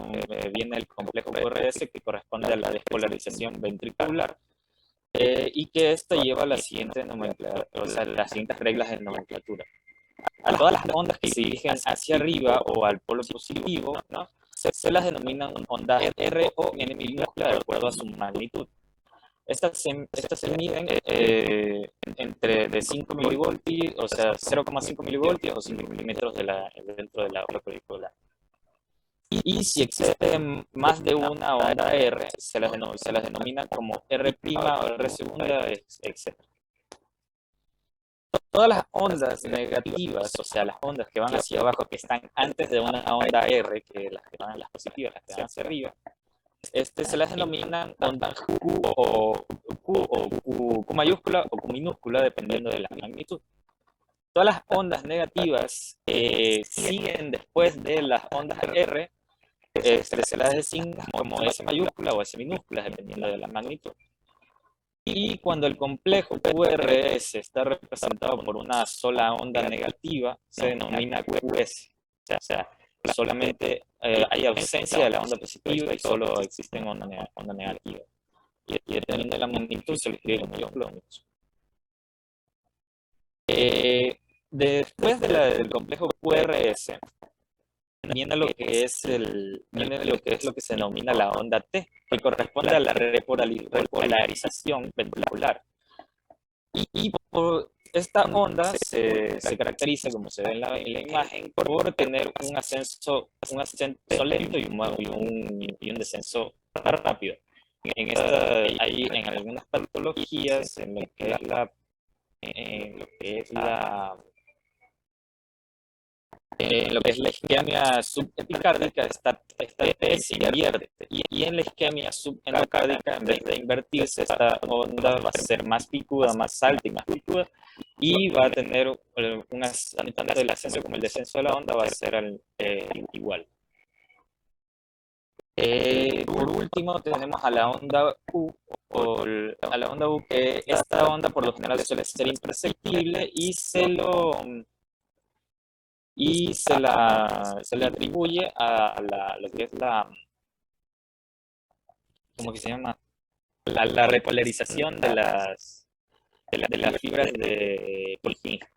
Speaker 9: viene el complejo QRS, que corresponde a la despolarización ventricular, y que esto lleva a la siguiente nomenclatura, o sea, las siguientes reglas de nomenclatura. A todas las ondas que se dirigen hacia arriba o al polo positivo, ¿no?, se las denominan ondas R o N minúscula de acuerdo a su magnitud. Estas se miden entre de 5 milivoltios, o sea, 0,5 milivoltios o 5 milímetros dentro de la aura auricular. Y si existen más de una onda R, se las denomina como R' o R segunda, etc. Todas las ondas negativas, o sea, las ondas que van hacia abajo, que están antes de una onda R, que las que van las positivas, las que van hacia arriba, se las denominan ondas Q o Q mayúscula o Q minúscula, dependiendo de la magnitud. Todas las ondas negativas siguen después de las ondas R, se las designa como S mayúscula o S minúscula, dependiendo de la magnitud. Y cuando el complejo QRS está representado por una sola onda negativa, se denomina QS. O sea, solamente hay ausencia de la onda positiva y solo existen onda negativa. Y dependiendo de la magnitud se le escribe como mayúscula o minúscula. Después del complejo QRS, viene lo que es lo que se denomina la onda T, que corresponde a la repolarización ventricular. Y por esta onda se caracteriza, como se ve en la imagen, por tener un ascenso lento y un descenso rápido. En algunas patologías, en lo que es la isquemia subepicárdica, esta T se invierte, y en la isquemia subendocárdica, en vez de invertirse, esta onda va a ser más picuda, más alta y más picuda, y va a tener tanto el ascenso como el descenso de la onda va a ser igual. Por último tenemos a la onda U, que esta onda por lo general suele ser imperceptible y se le atribuye a lo que es ¿cómo que se llama? La repolarización de las fibras de Purkinje.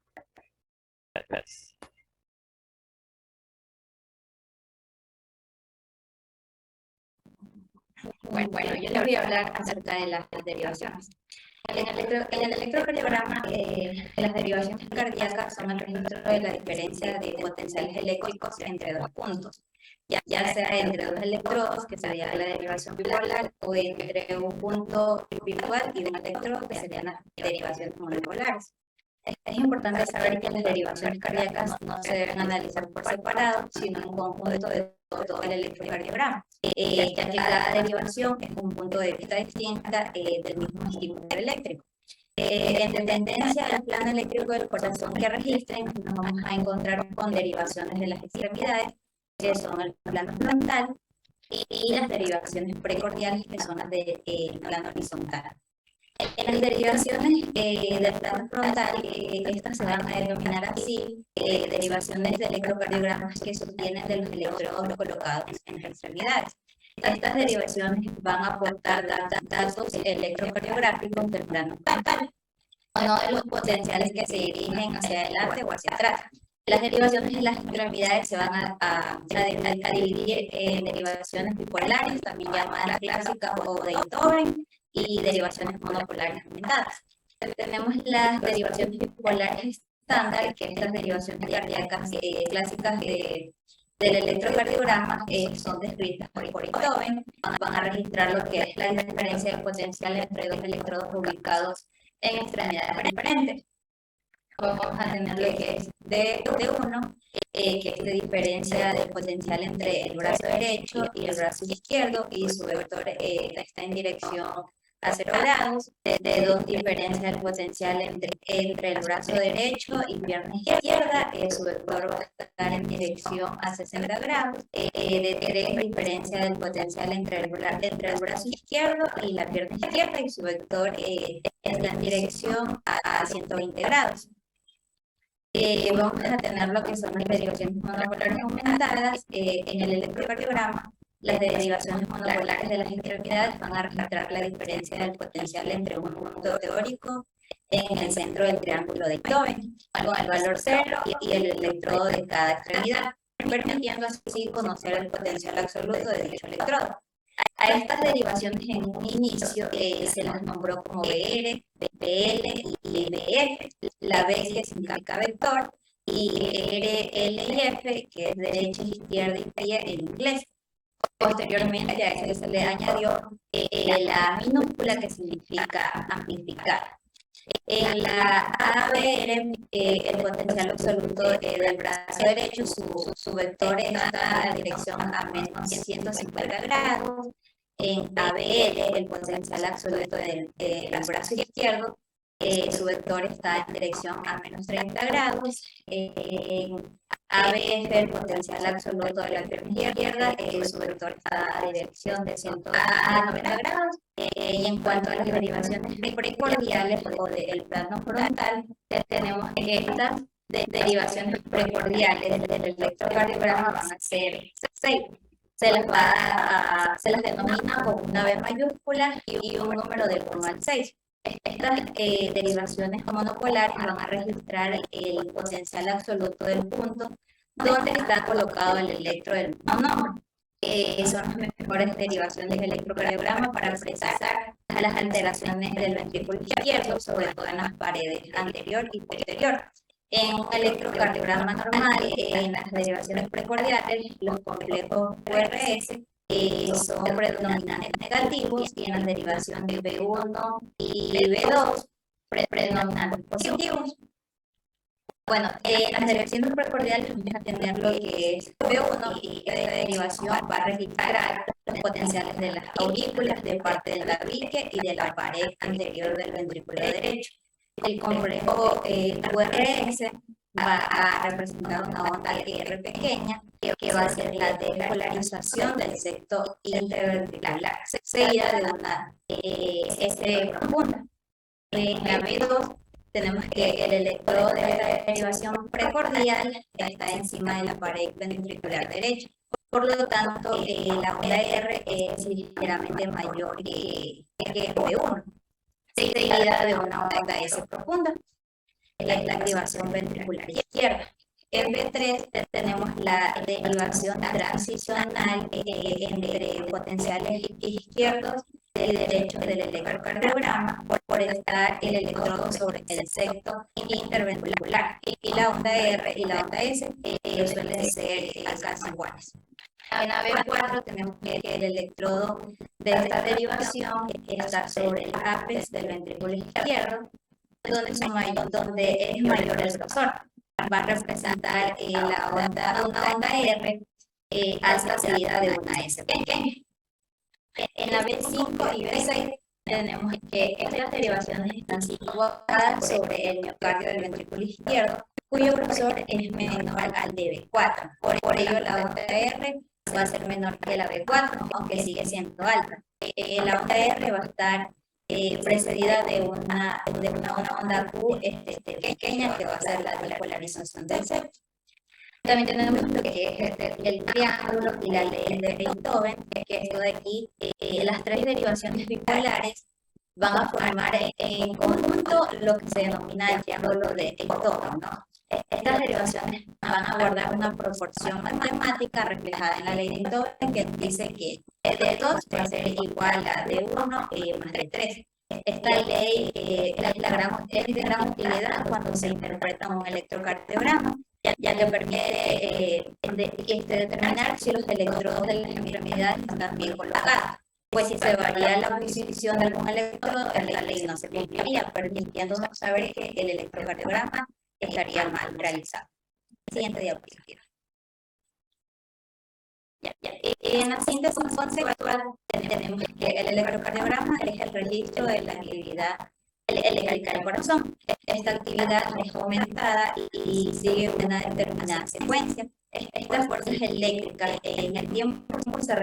Speaker 10: Bueno, yo les voy a hablar acerca de las derivaciones. En el electrocardiograma, las derivaciones cardíacas son el registro de la diferencia de potenciales eléctricos entre dos puntos, ya sea entre dos electrodos, que sería la derivación bipolar, o entre un punto virtual y un electrodo, que serían las derivaciones monopolares. Es importante saber que las derivaciones cardíacas no se deben analizar por separado, sino en conjunto de todo el electrocardiograma, ya que cada derivación es un punto de vista distinta del mismo estímulo eléctrico. En tendencia al plano eléctrico del corazón que registren, nos vamos a encontrar con derivaciones de las extremidades, que son el plano frontal, y las derivaciones precordiales, que son las del plano horizontal. En las derivaciones del plano frontal, estas se van a denominar así, derivaciones de electrocardiogramas que se obtienen de los electrodos colocados en las extremidades. Estas derivaciones van a aportar datos electrocardiográficos del plano frontal, no de los potenciales que se dirigen hacia adelante o hacia atrás. Las derivaciones en las extremidades se van a dividir en derivaciones bipolares, también llamadas clásicas o de Beethoven, y derivaciones monopolares aumentadas. Tenemos las derivaciones bipolares estándar, que estas derivaciones cardíacas clásicas del electrocardiograma son descritas por Beethoven. Van a registrar lo que es la diferencia de potencial entre dos electrodos ubicados en extremidades diferentes. Vamos a tener lo que es D1, que es de diferencia de potencial entre el brazo derecho y el brazo izquierdo, y su vector está en dirección a 0 grados. D2, diferencia del potencial entre el brazo derecho y pierna izquierda, su vector va a estar en dirección a 60 grados. D3, diferencia del potencial entre el brazo izquierdo y la pierna izquierda, y su vector está en dirección a 120 grados. Vamos a tener lo que son las derivaciones monopolares aumentadas. En el electrocardiograma, las derivaciones monopolares de las extremidades van a registrar la diferencia del potencial entre un punto teórico en el centro del triángulo de Coven, con el valor 0 y el electrodo de cada extremidad, permitiendo así conocer el potencial absoluto de dicho electrodo. A estas derivaciones en un inicio se las nombró como BR, BL y BF. La B que significa vector y R, L y F, que es derecha, izquierda y pie en inglés. Posteriormente a eso se le añadió la minúscula que significa amplificar. En la ABR, el potencial absoluto del brazo derecho, su vector está en dirección a menos 150 grados. En ABL, el potencial absoluto del brazo izquierdo, su vector está en dirección a menos 30 grados. En ABF, el potencial absoluto de la pierna izquierda, su vector está en dirección de 190 grados. Y en cuanto a las derivaciones precordiales o del plano frontal, tenemos que estas derivaciones precordiales del electrocardiograma van a ser 6. Se las denomina con una B mayúscula y un número del 1 al 6. Estas derivaciones monopolares van a registrar el potencial absoluto del punto donde está colocado el electro del mismo nombre. Son las mejores derivaciones del electrocardiograma para precisar las alteraciones del ventrículo izquierdo, sobre todo en las paredes anterior y posterior. En un electrocardiograma normal, en las derivaciones precordiales, los complejos QRS son predominantes negativos y en las derivaciones B1 y B2 predominantes positivos. Bueno, en las derivaciones precordiales vamos a tener lo que es B1 y esta derivación va a registrar los potenciales de las aurículas de parte de la tabique y de la pared anterior del ventrículo derecho. El complejo QRS va a representar una onda R pequeña que va a ser la despolarización del septo interventricular seguida de una S profunda. En la B2 tenemos que el electrodo de la derivación precordial está encima de la pared ventricular derecha. Por lo tanto, la onda R es ligeramente mayor que V1, seguida de una onda S profunda. Es la derivación ventricular izquierda. En B3 tenemos la derivación transicional entre potenciales izquierdos y derechos del electrocardiograma por estar el electrodo sobre el septo interventricular. Y la onda R y la onda S suelen ser casi iguales. En la B4 tenemos que el electrodo de esta derivación está sobre el ápice del ventrículo izquierdo, donde es mayor el grosor. Va a representar una onda R hasta seguida de una S pequeña. En la B5 y B6 tenemos que estas derivaciones están situadas sobre el miocardio del ventrículo izquierdo, cuyo grosor es menor al de B4. Por ello, la onda R va a ser menor que la B4, aunque sigue siendo alta. La onda R va a estar precedida de una onda Q pequeña, que va a ser la despolarización del septo. También tenemos lo que es el triángulo y la ley de Beethoven, que esto de aquí, las tres derivaciones bipolares van a formar en conjunto lo que se denomina el triángulo de Beethoven, ¿no? Estas derivaciones van a guardar una proporción matemática reflejada en la ley de Beethoven, que dice que de 2 va a ser igual a de 1 más de 3. Esta ley es de gran utilidad cuando se interpreta un electrocardiograma, ya que permite determinar si los electrodos de las extremidades están bien colocados. Pues si se varía la posición de algún electrodo, la ley no se cumpliría, permitiéndonos saber que el electrocardiograma estaría mal realizado. Siguiente diapositiva. En la síntesis conceptual tenemos que el electrocardiograma es el registro de la actividad eléctrica del corazón. Esta actividad es aumentada y sigue una determinada secuencia. Estas fuerzas eléctricas en el tiempo se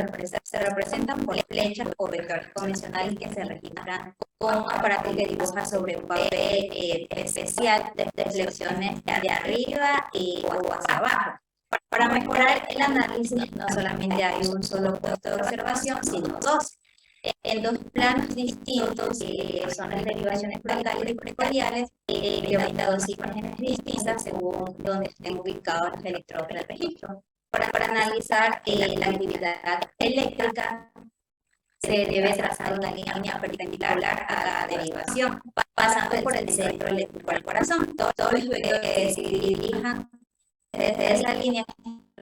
Speaker 10: representan por flechas o vectores convencionales que se registran con un aparato que dibuja sobre un papel especial de flexiones de arriba y o hacia abajo. Para mejorar el análisis no solamente hay un solo puesto de observación, sino dos. En dos planos distintos, son las derivaciones frontales y precoriales, que brinda dos imágenes distintas según donde estén ubicados los electrodos del registro. Para analizar la actividad eléctrica, se debe trazar una línea perpendicular a la derivación, pasando por el centro eléctrico al corazón. Todos los que se dirijan desde esa línea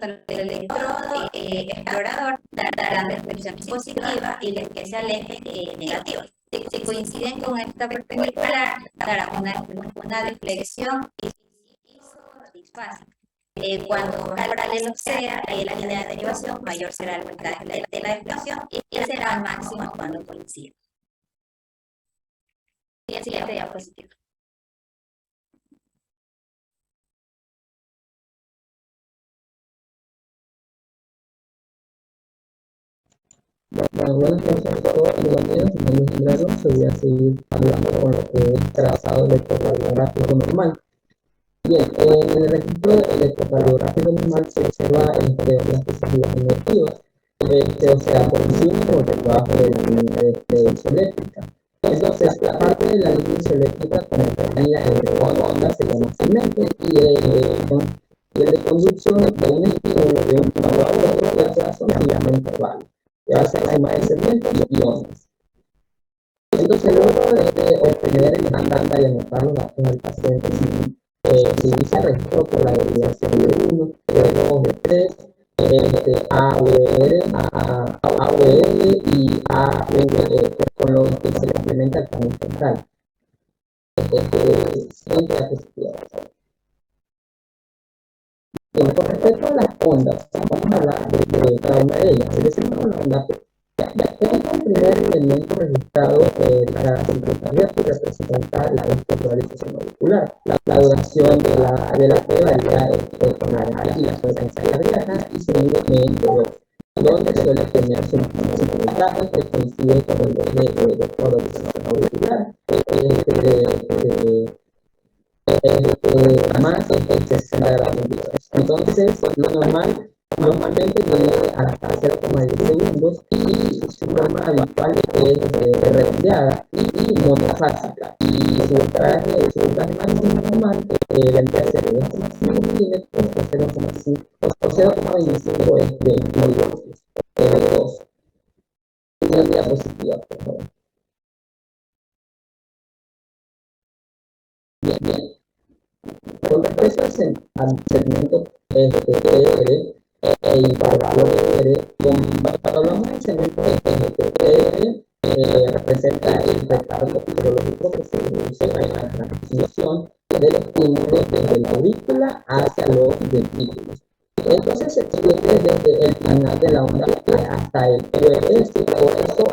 Speaker 10: el electrodo explorador darán deflexiones positivas y los que se alejen negativas. Si coinciden con esta perpendicular, dará una deflexión isodisfásica. Cuando paralelo sea la línea de derivación, mayor será el voltaje de la deflexión y será máximo cuando coincida. Y el siguiente diapositivo.
Speaker 11: Bueno, entonces todos los días, se voy a seguir hablando con lo que es trazado electrocardiográfico normal. Bien, en el registro electrocardiográfico normal se observa las positivas y negativas, o sea, por encima y por debajo de la línea de isoeléctrica. Entonces, la parte de la línea isoeléctrica conectaría entre ondas se llama segmento y el de conducción de un estímulo de un lado a otro del corazón se llama intervalo. Que va a ser la suma de segmentos y ondas. Entonces, luego de obtener el estándar y anotar los datos del paciente, se inicia el registro por la derivación de 1, de 2, de 3, AVR y AVE, con lo que se complementa el panel central. Siguiente diapositiva. Con respecto a las ondas, vamos a hablar de cada una de ellas. Empecemos con la onda P. Este es el primer elemento registrado de la circunstancia que representa la despolarización auricular. La duración de la P varía con la edad y la frecuencia cardíaca y se divide en dos, donde suele tener su voltaje que coincide con el de despolarización auricular. Más de 60 grados. Entonces, lo normalmente viene hasta 0,10 segundos y su forma habitual es redondeada y monofásica. Y su voltaje máximo normal vendría a ser de 2,5 milímetros o 0,25 de milivoltios. Una diapositiva, por favor. Bien. Con respecto al segmento PR y valor R, cuando hablamos del segmento PR, representa el retardo fisiológico que se produce en la transmisión del estímulo desde la aurícula hacia los ventrículos. Entonces se extiende desde el final de la onda P hasta el QRS, por eso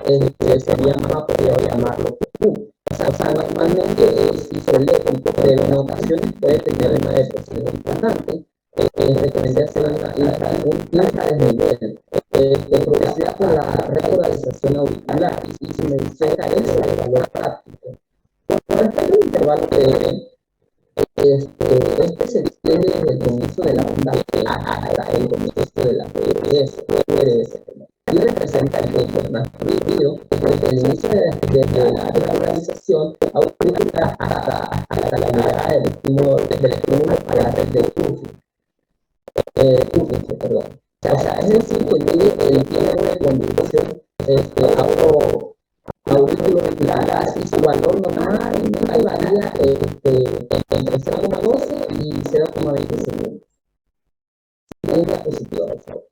Speaker 11: sería más apropiado llamarlo Q. O sea, normalmente es isoeléctrico, pero en ocasiones puede tener una depresión importante. Recomendaría hacer un placa de nivel producida por la repolarización auricular y su medición carece de valor práctico. Con respecto al intervalo PR, este se extiende desde el comienzo de la onda P hasta el comienzo de la QRS. Y representa el tiempo transcurrido desde el inicio de la repolarización auricular hasta la llegada del estímulo a la red de Cushing. O sea, es decir, que el tiempo de conducción auricular y su valor normal varía entre 0,12 y 0,20 segundos. Siguiente diapositiva, por favor.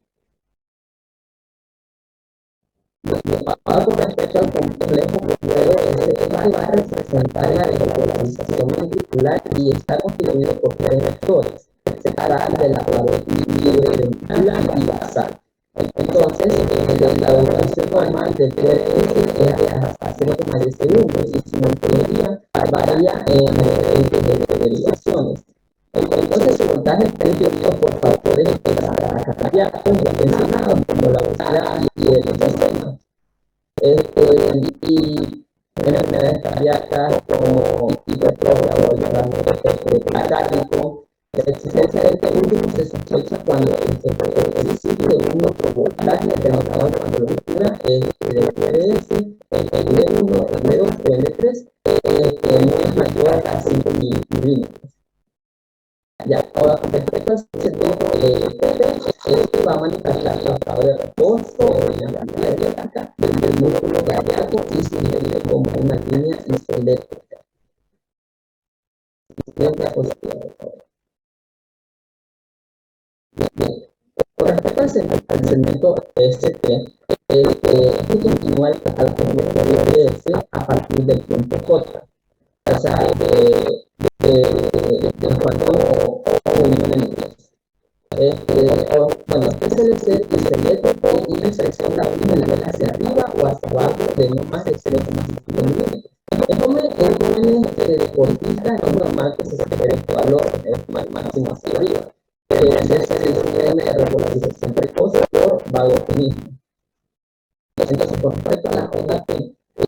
Speaker 11: Ahora, con respecto al complejo complejo, este va a representar la despolarización ventricular y está constituido por tres vectores, separados de la pared libre ventricular y basal. Entonces, la duración normal del QRS es hasta 0,10 segundos y su metodología varía en diferentes derivaciones. Entonces, su voltaje está influido por factores factores cardíacos ya mencionados, como la obesidad y el sistema. Y enfermedades cardíacas como hipertrofia o el derrame cardíaco. La existencia de este último se sospecha cuando existe un voltaje determinado cuando la altura del PDS, el L1, el L2 o el L3 no es mayor a 5 milímetros. Ya, ahora, respecto al segmento este va a manifestar el estado de reposo en la cantidad dinámica del músculo cardíaco y se entiende como una línea isoeléctrica. Siguiente positiva, por favor. Bien, con respecto al segmento ST, este continúa el cálculo de BS a partir del punto J. O sea, de cuánto uniones. Bueno, este es el isoeléctrico y la selección la nivel hacia arriba o hacia abajo de no más de 0,5 milímetros. En jóvenes deportistas es normal que se espere este valor máximo hacia arriba. Se tiene regularización precoz por vagotenismo. Entonces, con respecto a la JP,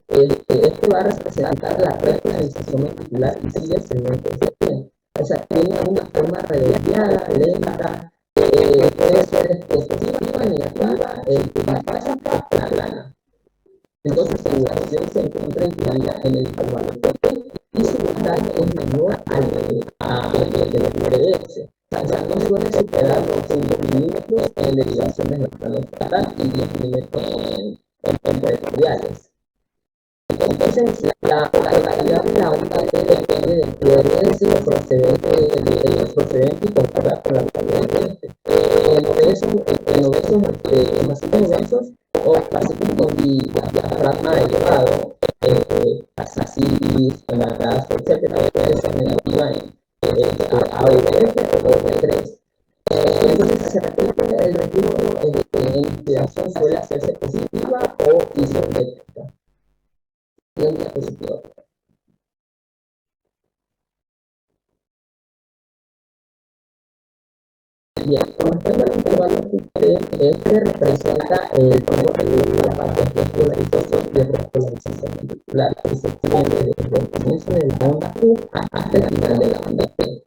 Speaker 11: este va a representar la representación ventricular y sigue el segmento ST. O sea, tiene una forma redondeada, lenta, puede ser positiva, negativa, bifásica o plana. Entonces, su duración se encuentra incluida en el intervalo PP y su voltaje es menor al del PDS. O sea, no suele superar los 5 milímetros en derivaciones del plano estatal y 10 milímetros en periperiales. Entonces, la calidad de la onda depende del PDS procedente y comparada con la calidad de este. En obesos demasiado obesos o pacientes con diafragma elevado, ascitis, embarazo, etc., puede ser negativa en AVF o V3. Entonces, se repite el recurso en inspiración suele hacerse positiva o isoeléctrica. Bien, diapositiva. Bien, con respecto al intervalo Q3, este representa el tiempo de la parte de polarización y repolarización ventricular que se extiende desde el comienzo de la onda Q hasta el final de la onda T.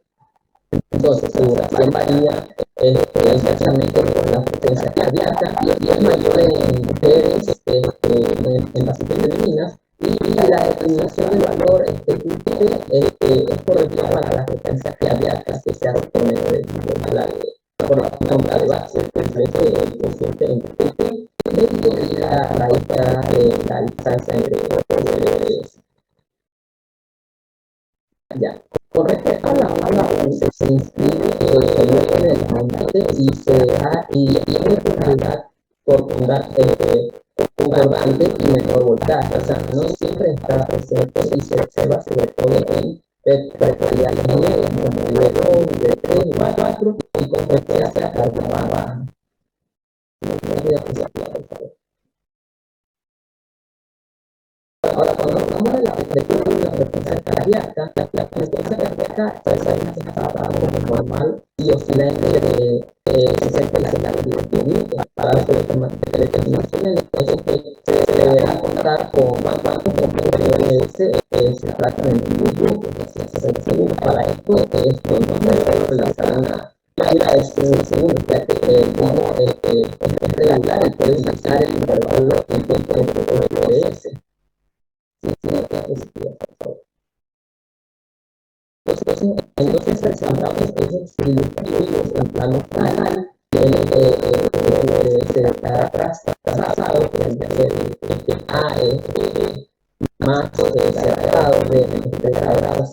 Speaker 11: Entonces, su duración varía inversamente por la frecuencia cardíaca y es mayor en mujeres, en pacientes femeninas, y la determinación del valor Q3 es correcta para la frecuencia cardíaca que se hace por medio por la fórmula de base, que ofrece el cociente entre Pt y la raíz de la distancia entre los. Ya. Con respecto a la onda U, se inscribe el orden de la onda T y se da tiene tonalidad concordante y menor voltaje. O sea, no siempre está presente y se observa sobre todo en periperiales medias como nivel 2, nivel 3, nivel 4 y con frecuencia cardíaca baja. Ahora, cuando hablamos de la frecuencia cardíaca, la frecuencia cardíaca está normal y oscila entre 60 y 70 minutos. Para la determinación del peso se deberá contar con cuántos competidores se tratan en el minuto, segundos. Para esto no se realizarán la segundo, ya que el modo es regular y puede utilizar el intervalo en tiempo de PDS. Entonces presentamos esos ilustrativos en plano canal en el que se está trazado que A es más cerrado de 70 grados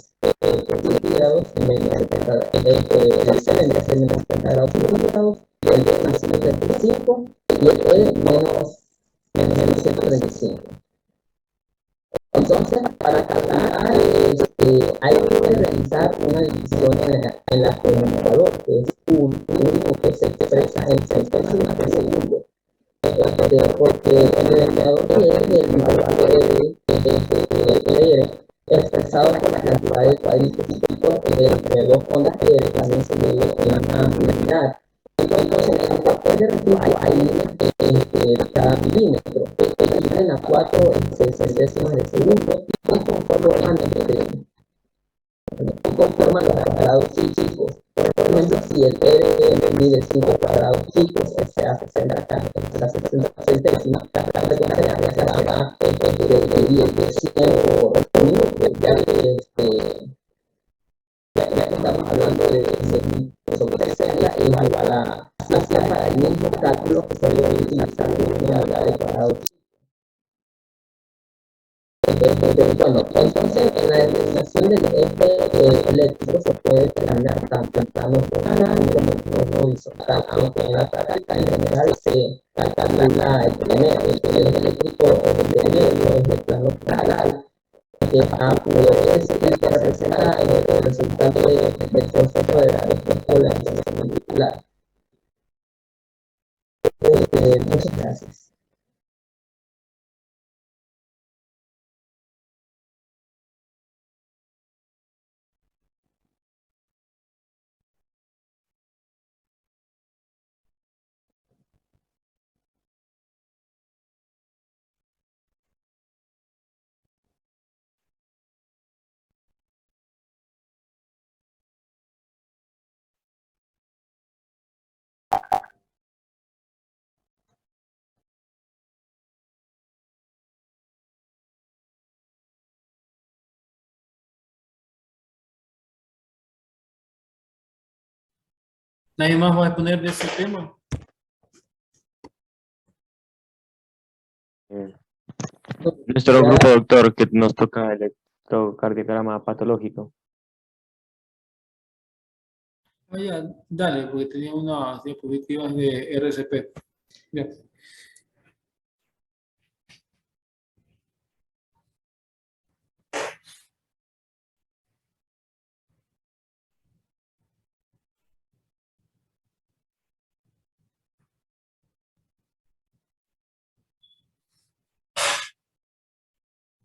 Speaker 11: centígrados, menos 70 el C vendría a ser menos 70 grados centígrados, el D más 135 y el E menos 135. Entonces, para calcular hay que realizar una división en la que el indicador, que es un único que se expresa en centésimas de segundo, porque el indicador que es el valor R expresado por la cantidad de cuadritos entre dos ondas R también se mide en una unidad. milímetro, equivalen a 4 centésimas de segundo y conforman los cuadrados físicos. Por ejemplo, si el R mide 5 cuadrados fijos, se hace 60 centésimas, la frecuencia se va de 10% por minuto, ya que estamos hablando de 10.000 sobre 60 es igual a para el mismo cálculo que se puede utilizar una unidad de cuadrado. Bueno, entonces en la determinación del eje eléctrico se puede determinar tanto en plano tonal como en plano horizontal, aunque en la práctica en general se calcula el eje eléctrico de medio es el plano tonal, que es el que representa el resultado del concepto de la polarización ventricular. Muchas gracias.
Speaker 6: ¿Nadie más va a exponer de ese tema?
Speaker 12: Nuestro grupo, doctor, que nos toca electrocardiograma patológico.
Speaker 6: Vaya, dale, porque tenía unas diapositivas de RCP. Ya.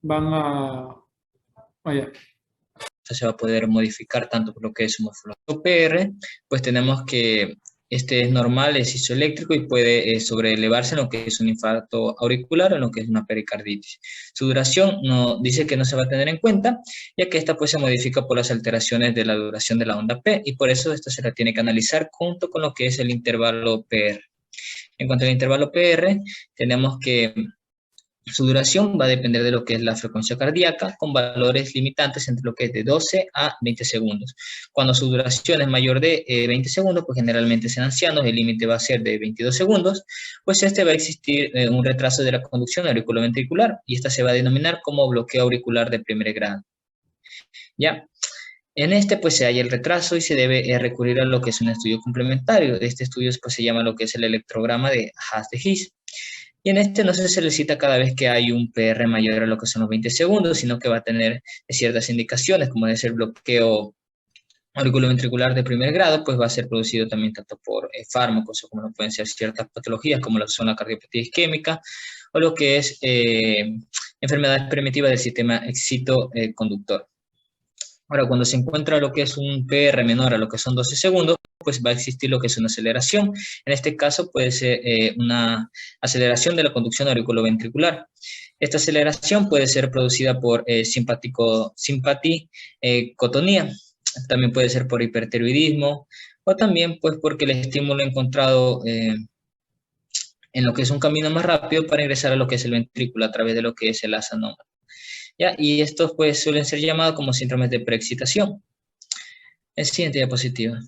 Speaker 6: Van a... Vaya.
Speaker 13: Se va a poder modificar tanto por lo que es su morfología. PR, pues tenemos que este es normal, es isoeléctrico y puede sobreelevarse en lo que es un infarto auricular o en lo que es una pericarditis. Su duración no, dice que no se va a tener en cuenta, ya que esta pues se modifica por las alteraciones de la duración de la onda P y por eso esta se la tiene que analizar junto con lo que es el intervalo PR. En cuanto al intervalo PR, tenemos que su duración va a depender de lo que es la frecuencia cardíaca, con valores limitantes entre lo que es de 12 a 20 segundos. Cuando su duración es mayor de 20 segundos, pues generalmente en ancianos el límite va a ser de 22 segundos, pues va a existir un retraso de la conducción auriculoventricular y esta se va a denominar como bloqueo auricular de primer grado. ¿Ya? En este pues se halla el retraso y se debe recurrir a lo que es un estudio complementario. Este estudio pues se llama lo que es el electrograma de Haas-de-Gies. Y en este no se solicita cada vez que hay un PR mayor a lo que son los 20 segundos, sino que va a tener ciertas indicaciones, como debe ser bloqueo auriculoventricular de primer grado, pues va a ser producido también tanto por fármacos o como no pueden ser ciertas patologías, como lo son la cardiopatía isquémica, o lo que es enfermedades primitivas del sistema excitoconductor. Ahora, cuando se encuentra lo que es un PR menor a lo que son 12 segundos, pues va a existir lo que es una aceleración. En este caso puede ser una aceleración de la conducción auriculoventricular. Esta aceleración puede ser producida por simpaticotonía, también puede ser por hipertiroidismo, o también pues porque el estímulo encontrado en lo que es un camino más rápido para ingresar a lo que es el ventrículo a través de lo que es el asa nómada. ¿Ya? Y estos pues suelen ser llamados como síndromes de preexcitación. El siguiente diapositiva.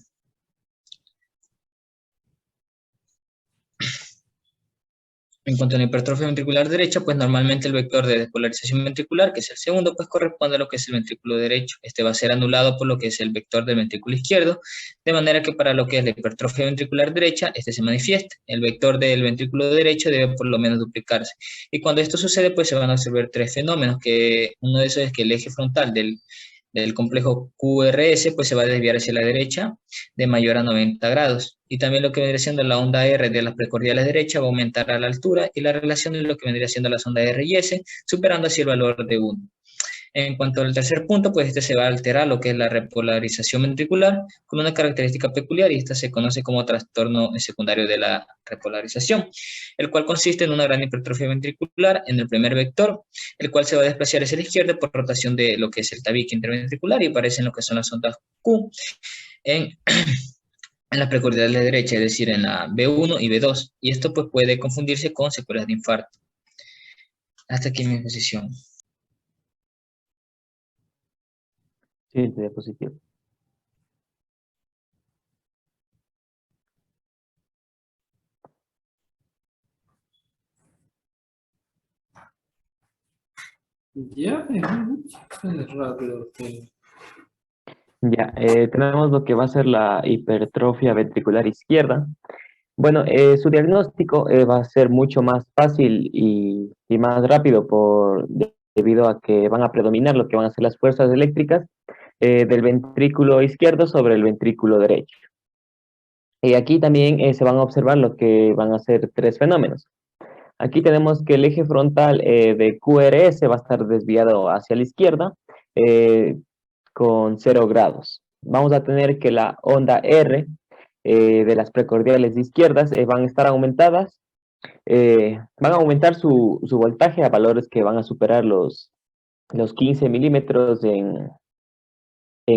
Speaker 13: En cuanto a la hipertrofia ventricular derecha, pues normalmente el vector de despolarización ventricular, que es el segundo, pues corresponde a lo que es el ventrículo derecho. Este va a ser anulado por lo que es el vector del ventrículo izquierdo, de manera que para lo que es la hipertrofia ventricular derecha, este se manifiesta. El vector del ventrículo derecho debe por lo menos duplicarse. Y cuando esto sucede, pues se van a observar tres fenómenos, que uno de esos es que el eje frontal del complejo QRS, pues se va a desviar hacia la derecha de mayor a 90 grados. Y también lo que vendría siendo la onda R de las precordiales derecha va a aumentar a la altura y la relación de lo que vendría siendo las ondas R y S, superando así el valor de 1. En cuanto al tercer punto, pues este se va a alterar lo que es la repolarización ventricular con una característica peculiar y esta se conoce como trastorno secundario de la repolarización, el cual consiste en una gran hipertrofia ventricular en el primer vector, el cual se va a desplazar hacia la izquierda por rotación de lo que es el tabique interventricular y aparecen lo que son las ondas Q en en las precordiales de la derecha, es decir, en la B1 y B2, y esto pues puede confundirse con secuelas de infarto. Hasta aquí mi exposición.
Speaker 12: Siguiente diapositiva.
Speaker 6: Ya, es rápido.
Speaker 12: Ya, tenemos lo que va a ser la hipertrofia ventricular izquierda. Bueno, su diagnóstico va a ser mucho más fácil y más rápido debido a que van a predominar lo que van a ser las fuerzas eléctricas del ventrículo izquierdo sobre el ventrículo derecho. Y aquí también se van a observar lo que van a ser tres fenómenos. Aquí tenemos que el eje frontal de QRS va a estar desviado hacia la izquierda con 0 grados. Vamos a tener que la onda R de las precordiales izquierdas van a estar aumentadas, van a aumentar su voltaje a valores que van a superar los 15 milímetros en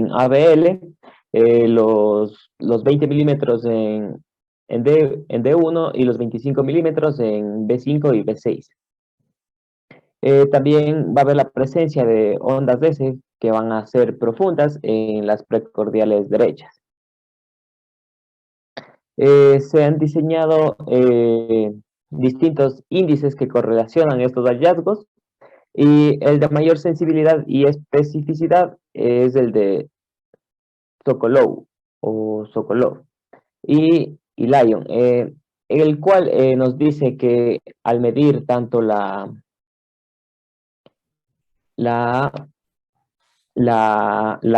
Speaker 12: ABL, los 20 milímetros en D1 y los 25 milímetros en B5 y B6. También va a haber la presencia de ondas DC que van a ser profundas en las precordiales derechas. Se han diseñado distintos índices que correlacionan estos hallazgos y el de mayor sensibilidad y especificidad es el de Sokolov o Sokolov y Lyon, el cual nos dice que al medir tanto la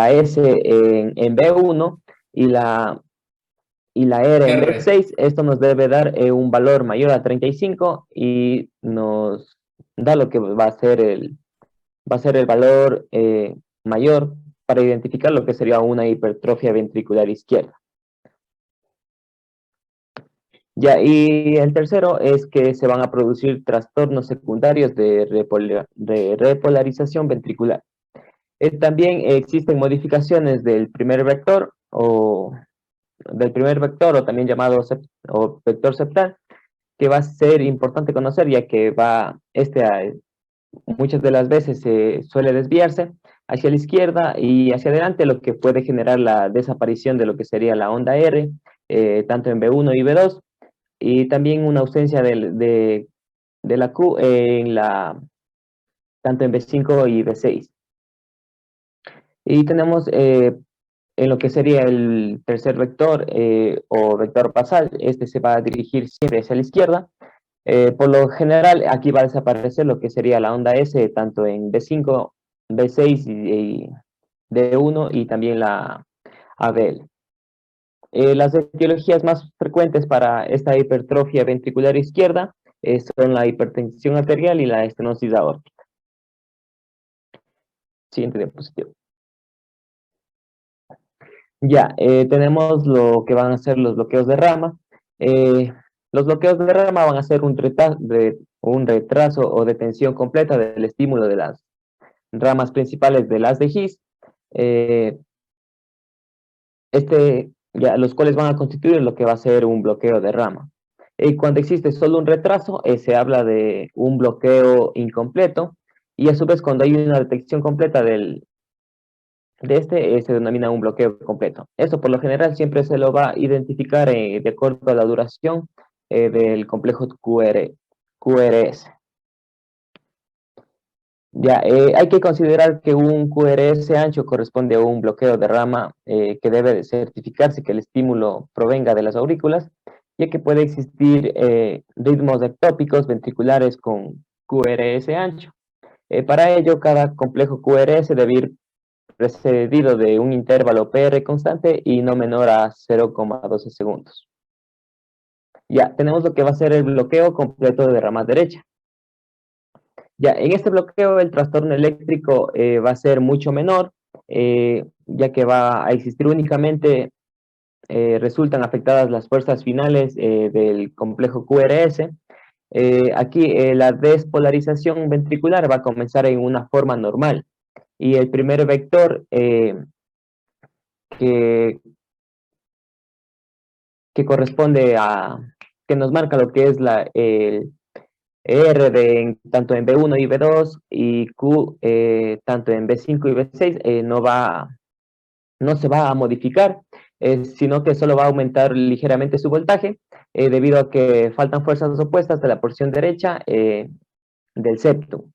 Speaker 12: S en B1 y la R en B6, esto nos debe dar un valor mayor a 35 y nos da lo que va a ser el valor mayor para identificar lo que sería una hipertrofia ventricular izquierda. Ya, y el tercero es que se van a producir trastornos secundarios de repolarización ventricular. También existen modificaciones del primer vector o también llamado vector septal, que va a ser importante conocer ya que muchas de las veces suele desviarse hacia la izquierda y hacia adelante, lo que puede generar la desaparición de lo que sería la onda R, tanto en B1 y B2, y también una ausencia de la Q tanto en B5 y B6. Y tenemos en lo que sería el tercer vector o vector basal, este se va a dirigir siempre hacia la izquierda. Por lo general, aquí va a desaparecer lo que sería la onda S, tanto en B5, B6 y D1 y también la ABL. Las etiologías más frecuentes para esta hipertrofia ventricular izquierda son la hipertensión arterial y la estenosis aórtica. Siguiente diapositiva. Ya, tenemos lo que van a ser los bloqueos de rama. Los bloqueos de rama van a ser un retraso o detención completa del estímulo de las ramas principales de las de His. Los cuales van a constituir lo que va a ser un bloqueo de rama. Y cuando existe solo un retraso, se habla de un bloqueo incompleto, y a su vez cuando hay una detección completa se denomina un bloqueo completo. Eso por lo general siempre se lo va a identificar de acuerdo a la duración del complejo QRS. Ya, hay que considerar que un QRS ancho corresponde a un bloqueo de rama que debe certificarse que el estímulo provenga de las aurículas, ya que puede existir ritmos ectópicos ventriculares con QRS ancho. Para ello, cada complejo QRS debe ir precedido de un intervalo PR constante y no menor a 0,12 segundos. Ya, tenemos lo que va a ser el bloqueo completo de rama derecha. Ya, en este bloqueo el trastorno eléctrico va a ser mucho menor, ya que va a existir únicamente, resultan afectadas las fuerzas finales del complejo QRS. Aquí la despolarización ventricular va a comenzar en una forma normal, y el primer vector que corresponde a, que nos marca lo que es el R tanto en B1 y B2 y Q tanto en B5 y B6 no se va a modificar, sino que solo va a aumentar ligeramente su voltaje debido a que faltan fuerzas opuestas de la porción derecha del septum.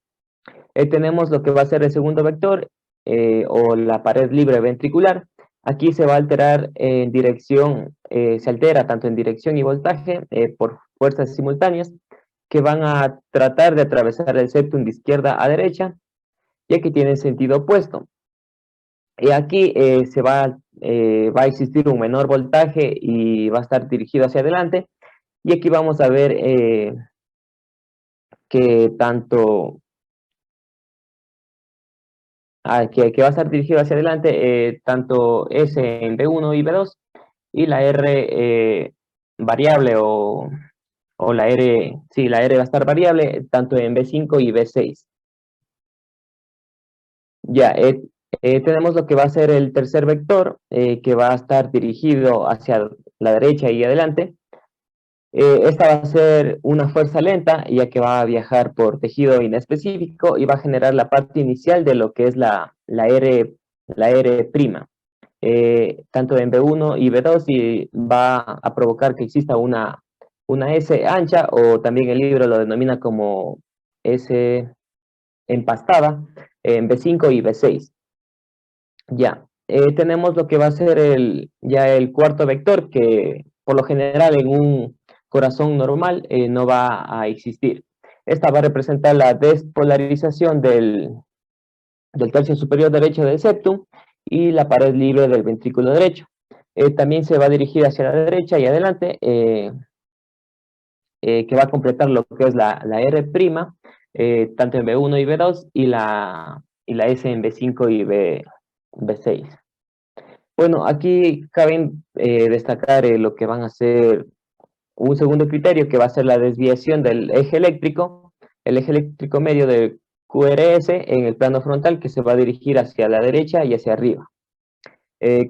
Speaker 12: Tenemos lo que va a ser el segundo vector o la pared libre ventricular. Aquí se va a alterar en dirección, se altera tanto en dirección y voltaje por fuerzas simultáneas que van a tratar de atravesar el septum de izquierda a derecha, ya que tienen sentido opuesto. Y aquí va a existir un menor voltaje y va a estar dirigido hacia adelante. Y aquí vamos a ver que tanto que va a estar dirigido hacia adelante tanto S en B1 y B2 y la R variable o la R, sí, la R va a estar variable tanto en B5 y B6. Ya, tenemos lo que va a ser el tercer vector, que va a estar dirigido hacia la derecha y adelante. Esta va a ser una fuerza lenta, ya que va a viajar por tejido inespecífico y va a generar la parte inicial de lo que es la R', tanto en B1 y B2, y va a provocar que exista una S ancha, o también el libro lo denomina como S empastada, en B5 y B6. Ya, tenemos lo que va a ser ya el cuarto vector, que por lo general en un corazón normal no va a existir. Esta va a representar la despolarización del tercio superior derecho del septum y la pared libre del ventrículo derecho. También se va a dirigir hacia la derecha y adelante, que va a completar lo que es la R', tanto en B1 y B2, y la S en B5 y B6. Bueno, aquí cabe destacar lo que van a ser un segundo criterio, que va a ser la desviación del eje eléctrico, el eje eléctrico medio del QRS en el plano frontal, que se va a dirigir hacia la derecha y hacia arriba.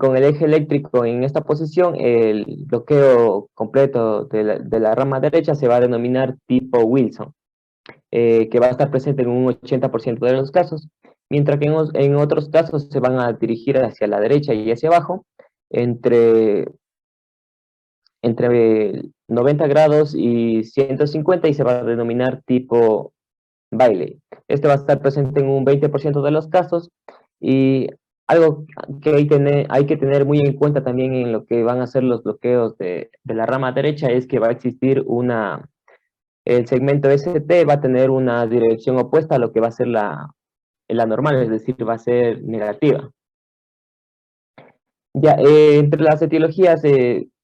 Speaker 12: Con el eje eléctrico en esta posición, el bloqueo completo de la rama derecha se va a denominar tipo Wilson, que va a estar presente en un 80% de los casos, mientras que en otros casos se van a dirigir hacia la derecha y hacia abajo, entre 90 grados y 150, y se va a denominar tipo Bailey. Este va a estar presente en un 20% de los casos, y algo que hay que tener muy en cuenta también en lo que van a ser los bloqueos de la rama derecha es que va a existir el segmento ST va a tener una dirección opuesta a lo que va a ser la normal, es decir, va a ser negativa. Ya, entre las etiologías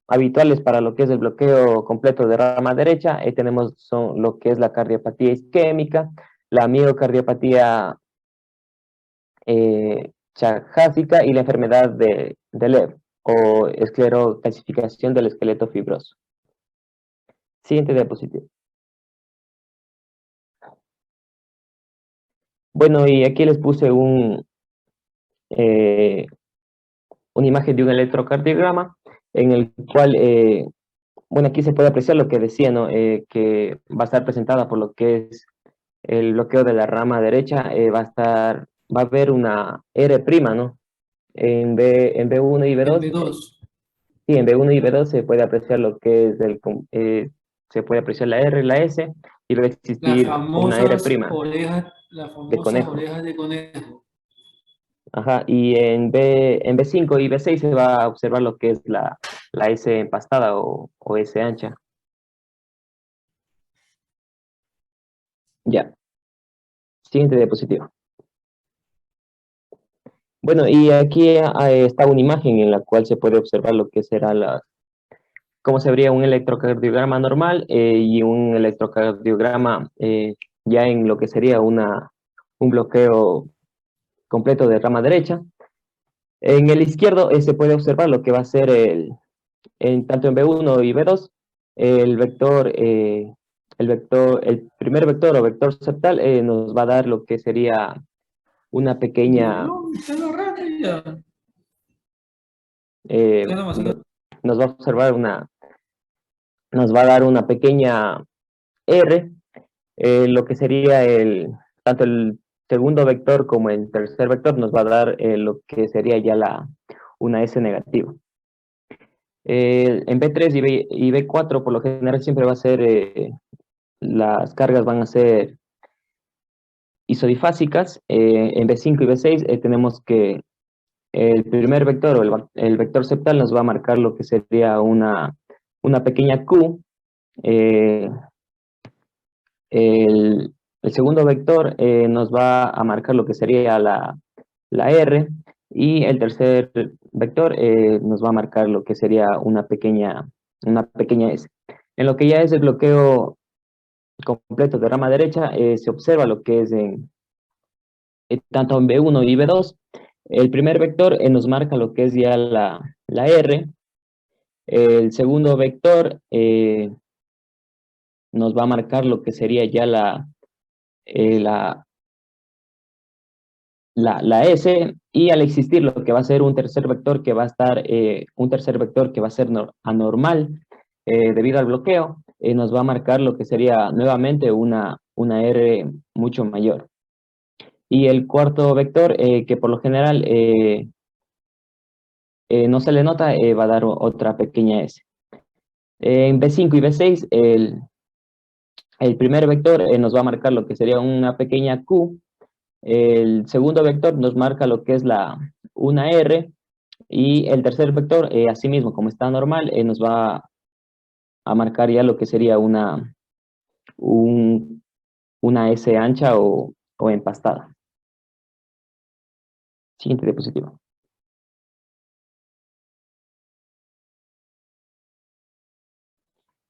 Speaker 12: habituales para lo que es el bloqueo completo de rama derecha, tenemos lo que es la cardiopatía isquémica, la miocardiopatía chajásica y la enfermedad de Leber, o esclerocalcificación del esqueleto fibroso. Siguiente diapositiva. Bueno, y aquí les puse una imagen de un electrocardiograma en el cual, bueno, aquí se puede apreciar lo que decía, ¿no? Que va a estar presentada por lo que es el bloqueo de la rama derecha, va a haber una R', ¿no? En B1 y B2.
Speaker 6: En B2.
Speaker 12: Sí, en B1 y B2 se puede apreciar lo que es se puede apreciar la R, la S, y va a existir una R'.
Speaker 6: Las famosas orejas de conejo.
Speaker 12: Ajá, y en B5 y B6 se va a observar lo que es la S empastada o S ancha. Ya. Siguiente diapositiva. Bueno, y aquí está una imagen en la cual se puede observar lo que será cómo se vería un electrocardiograma normal y un electrocardiograma ya en lo que sería un bloqueo completo de rama derecha. En el izquierdo se puede observar lo que va a ser tanto en B1 y B2, el primer vector o vector septal nos va a dar lo que sería una pequeña... nos va a observar nos va a dar una pequeña R, lo que sería tanto el segundo vector como el tercer vector nos va a dar lo que sería ya una S negativa. En B3 y B4 por lo general siempre va a ser, las cargas van a ser isodifásicas. En B5 y B6 tenemos que el primer vector o el vector septal nos va a marcar lo que sería una pequeña Q. El segundo vector nos va a marcar lo que sería la R, y el tercer vector nos va a marcar lo que sería una pequeña S. En lo que ya es el bloqueo completo de rama derecha, se observa lo que es tanto en B1 y B2. El primer vector nos marca lo que es ya la R. El segundo vector nos va a marcar lo que sería ya la S, y al existir lo que va a ser un tercer vector que va a estar, anormal debido al bloqueo, nos va a marcar lo que sería nuevamente una R mucho mayor. Y el cuarto vector, que por lo general no se le nota, va a dar otra pequeña S. En B5 y B6, el primer vector nos va a marcar lo que sería una pequeña Q. El segundo vector nos marca lo que es una R, y el tercer vector, asimismo, como está normal, nos va a marcar ya lo que sería una S ancha o empastada. Siguiente diapositiva.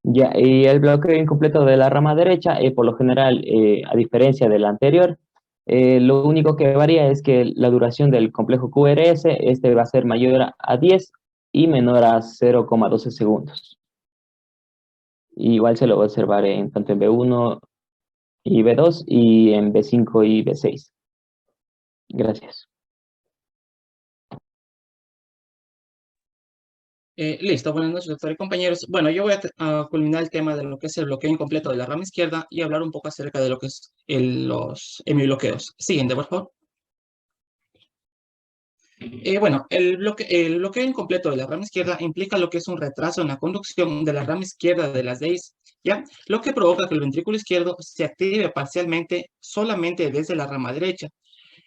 Speaker 12: Ya, y el bloqueo incompleto de la rama derecha, por lo general, a diferencia del anterior, lo único que varía es que la duración del complejo QRS va a ser mayor a 10 y menor a 0,12 segundos. Igual se lo va a observar tanto en B1 y B2 y en B5 y B6. Gracias.
Speaker 14: Listo, buenas noches, doctor y compañeros. Bueno, yo voy a culminar el tema de lo que es el bloqueo incompleto de la rama izquierda y hablar un poco acerca de lo que es los hemibloqueos. Siguiente, por favor. Bueno, el bloqueo incompleto de la rama izquierda implica lo que es un retraso en la conducción de la rama izquierda de las DIs, ¿ya? Lo que provoca que el ventrículo izquierdo se active parcialmente solamente desde la rama derecha.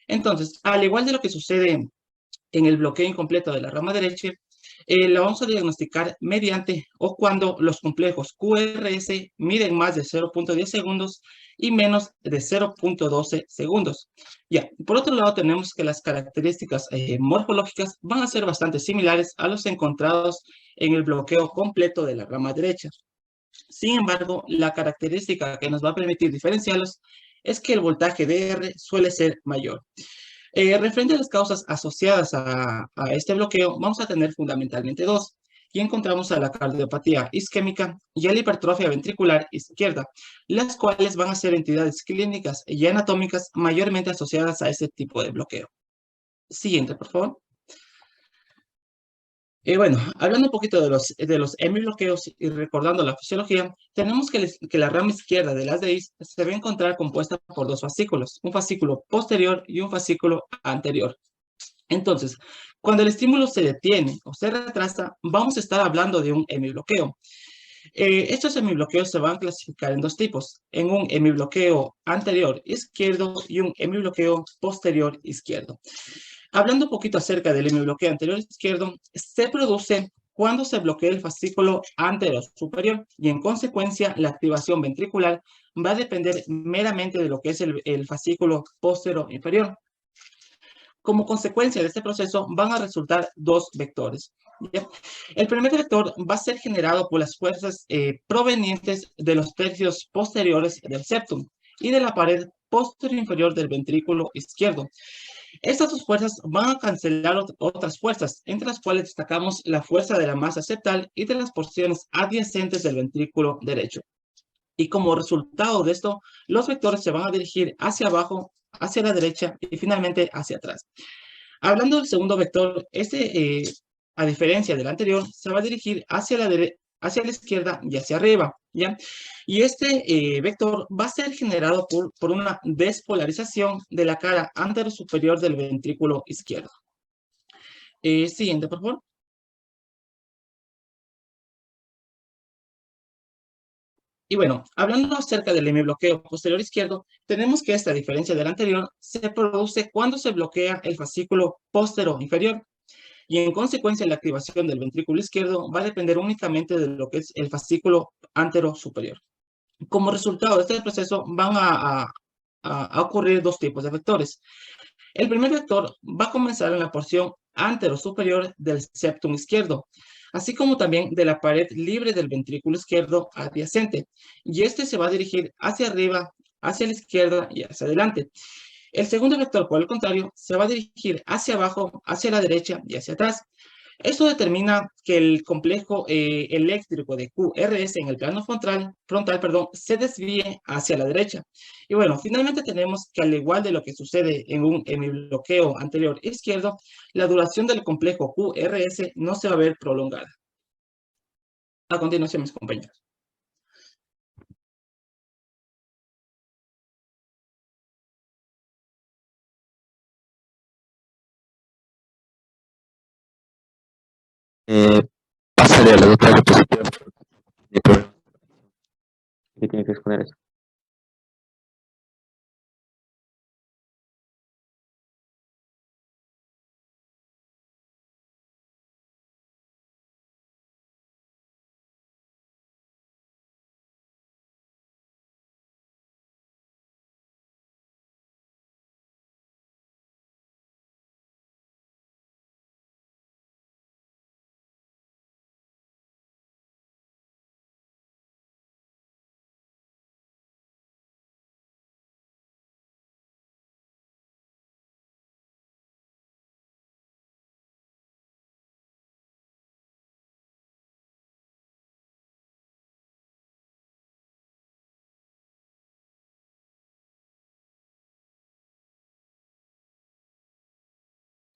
Speaker 14: Entonces, al igual de lo que sucede en el bloqueo incompleto de la rama derecha, lo vamos a diagnosticar mediante o cuando los complejos QRS miden más de 0.10 segundos y menos de 0.12 segundos. Ya, por otro lado tenemos que las características morfológicas van a ser bastante similares a los encontrados en el bloqueo completo de la rama derecha. Sin embargo, la característica que nos va a permitir diferenciarlos es que el voltaje de R suele ser mayor. Referente a las causas asociadas a este bloqueo, vamos a tener fundamentalmente dos. Y encontramos a la cardiopatía isquémica y a la hipertrofia ventricular izquierda, las cuales van a ser entidades clínicas y anatómicas mayormente asociadas a este tipo de bloqueo. Siguiente, por favor. Bueno, hablando un poquito de los hemibloqueos y recordando la fisiología, tenemos que la rama izquierda de las DIs se va a encontrar compuesta por dos fascículos, un fascículo posterior y un fascículo anterior. Entonces, cuando el estímulo se detiene o se retrasa, vamos a estar hablando de un hemibloqueo. Estos hemibloqueos se van a clasificar en dos tipos, en un hemibloqueo anterior izquierdo y un hemibloqueo posterior izquierdo. Hablando un poquito acerca del hemibloqueo anterior izquierdo, se produce cuando se bloquea el fascículo anterior superior y en consecuencia la activación ventricular va a depender meramente de lo que es el fascículo posterior inferior. Como consecuencia de este proceso van a resultar dos vectores. ¿Ya? El primer vector va a ser generado por las fuerzas provenientes de los tercios posteriores del septum. y de la pared posterior inferior del ventrículo izquierdo. Estas dos fuerzas van a cancelar otras fuerzas, entre las cuales destacamos la fuerza de la masa septal y de las porciones adyacentes del ventrículo derecho. Y como resultado de esto, los vectores se van a dirigir hacia abajo, hacia la derecha y finalmente hacia atrás. Hablando del segundo vector, a diferencia del anterior, se va a dirigir hacia la izquierda y hacia arriba, ¿ya? Y este vector va a ser generado por una despolarización de la cara anterosuperior del ventrículo izquierdo. Siguiente, por favor. Y bueno, hablando acerca del hemibloqueo posterior izquierdo, tenemos que esta, a diferencia del anterior, se produce cuando se bloquea el fascículo posterior inferior. Y en consecuencia, la activación del ventrículo izquierdo va a depender únicamente de lo que es el fascículo anterosuperior. Como resultado de este proceso, van a ocurrir dos tipos de vectores. El primer vector va a comenzar en la porción anterosuperior del septum izquierdo, así como también de la pared libre del ventrículo izquierdo adyacente. Y este se va a dirigir hacia arriba, hacia la izquierda y hacia adelante. El segundo vector, por el contrario, se va a dirigir hacia abajo, hacia la derecha y hacia atrás. Esto determina que el complejo eléctrico de QRS en el plano frontal, se desvíe hacia la derecha. Y bueno, finalmente tenemos que al igual de lo que sucede en un hemibloqueo anterior izquierdo, la duración del complejo QRS no se va a ver prolongada. A continuación, mis compañeros.
Speaker 12: Pásale a la otra diapositiva. ¿Qué tiene que exponer eso?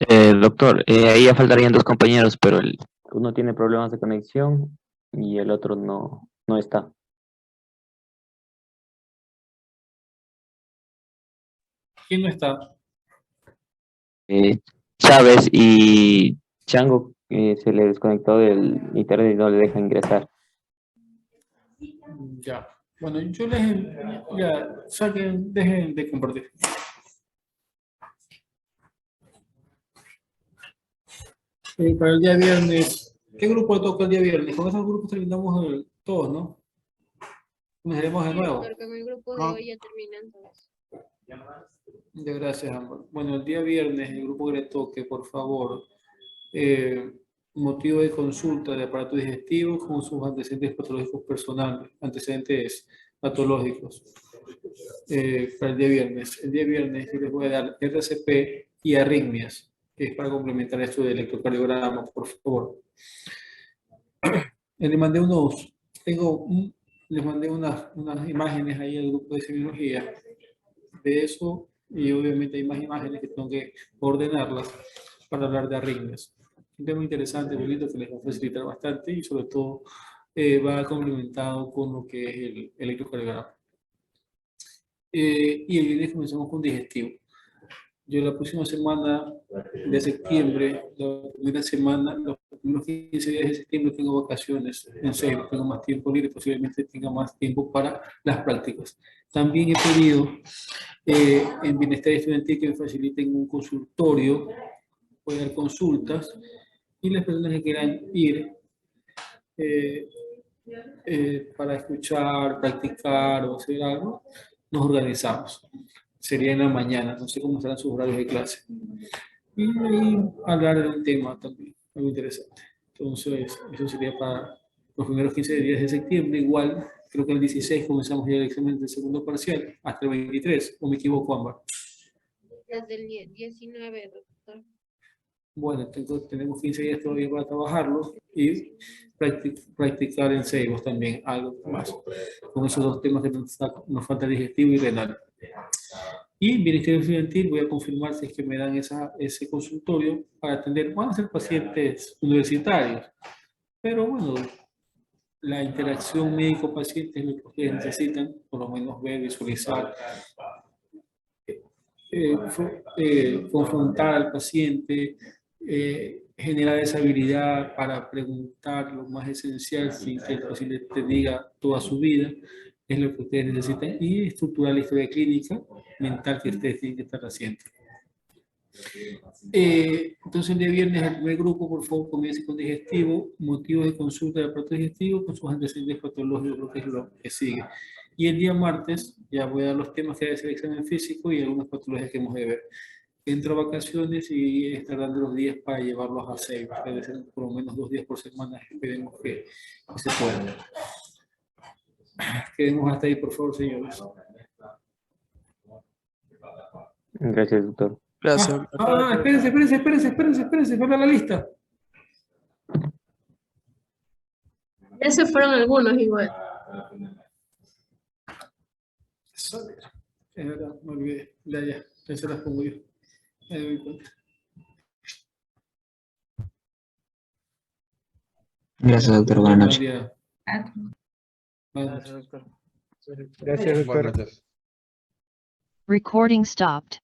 Speaker 12: Doctor, ahí ya faltarían dos compañeros, pero uno tiene problemas de conexión y el otro no está.
Speaker 6: ¿Quién no está?
Speaker 12: Chávez y Chango se le desconectó del internet y no le deja ingresar.
Speaker 6: Ya. Bueno, yo dejen de compartir. Para el día viernes, ¿qué grupo le toca el día viernes? Con esos grupos terminamos todos, ¿no? Comenzaremos de nuevo.
Speaker 15: Porque con el grupo de hoy ya terminan todos.
Speaker 6: Ya, gracias, Amber. Bueno, el día viernes, el grupo que le toque, por favor, motivo de consulta de aparato digestivo con sus antecedentes patológicos personales, antecedentes patológicos. Para el día viernes. El día viernes yo les voy a dar RCP y arritmias, que es para complementar esto del electrocardiograma, por favor. Les mandé unas imágenes ahí al grupo de semiología de eso, y obviamente hay más imágenes que tengo que ordenarlas para hablar de arritmias. Un tema interesante, bonito, que les va a facilitar bastante y sobre todo va complementado con lo que es el electrocardiograma. Y el viernes comenzamos con digestivo. Yo la próxima semana de septiembre, la primera semana, los primeros 15 días de septiembre tengo vacaciones, en serio, tengo más tiempo libre, posiblemente tenga más tiempo para las prácticas. También he pedido en Bienestar Estudiantil que me faciliten un consultorio, puede dar consultas, y las personas que quieran ir para escuchar, practicar o hacer algo, nos organizamos. Sería en la mañana, no sé cómo serán sus horarios de clase. Y hablar de un tema también, muy interesante. Entonces, eso sería para los primeros 15 días de septiembre. Igual, creo que el 16 comenzamos ya el examen del segundo parcial, hasta el 23, ¿o me equivoco, Ámbar?
Speaker 15: Desde el 19, doctor.
Speaker 6: Bueno, tenemos 15 días todavía para trabajarlo y practicar en Ceibos también, algo más. Con esos dos temas que nos falta digestivo y renal. Y Ministerio Estudiantil, voy a confirmar si es que me dan ese consultorio para atender. Van a ser pacientes universitarios, pero bueno, la interacción médico-paciente es lo que ustedes necesitan, por lo menos ver, visualizar, confrontar al paciente, generar esa habilidad para preguntar lo más esencial sin que el paciente te diga toda su vida, es lo que ustedes necesitan, y estructurar la historia clínica mental que ustedes tienen que estar haciendo. Entonces el día viernes el primer grupo, por favor, comience con digestivo, motivos de consulta del aparato digestivo con sus antecedentes patológicos, lo que es lo que sigue. Y el día martes ya voy a dar los temas que debe ser el examen físico y algunas patologías que hemos de ver. Entro a vacaciones y estar dando los días para llevarlos a 6, debe ser por lo menos 2 días por semana, esperemos que se pueda. Quedemos hasta ahí, por favor, señores.
Speaker 12: Gracias, doctor.
Speaker 16: Gracias.
Speaker 6: Espérense, para la lista.
Speaker 15: Ya se fueron algunos igual.
Speaker 6: Es verdad, me olvidé. Ya se las pongo yo. Me doy cuenta.
Speaker 1: Gracias, doctor. Buenas noches.
Speaker 6: Gracias, doctor.
Speaker 16: Gracias, doctor.
Speaker 17: Recording stopped.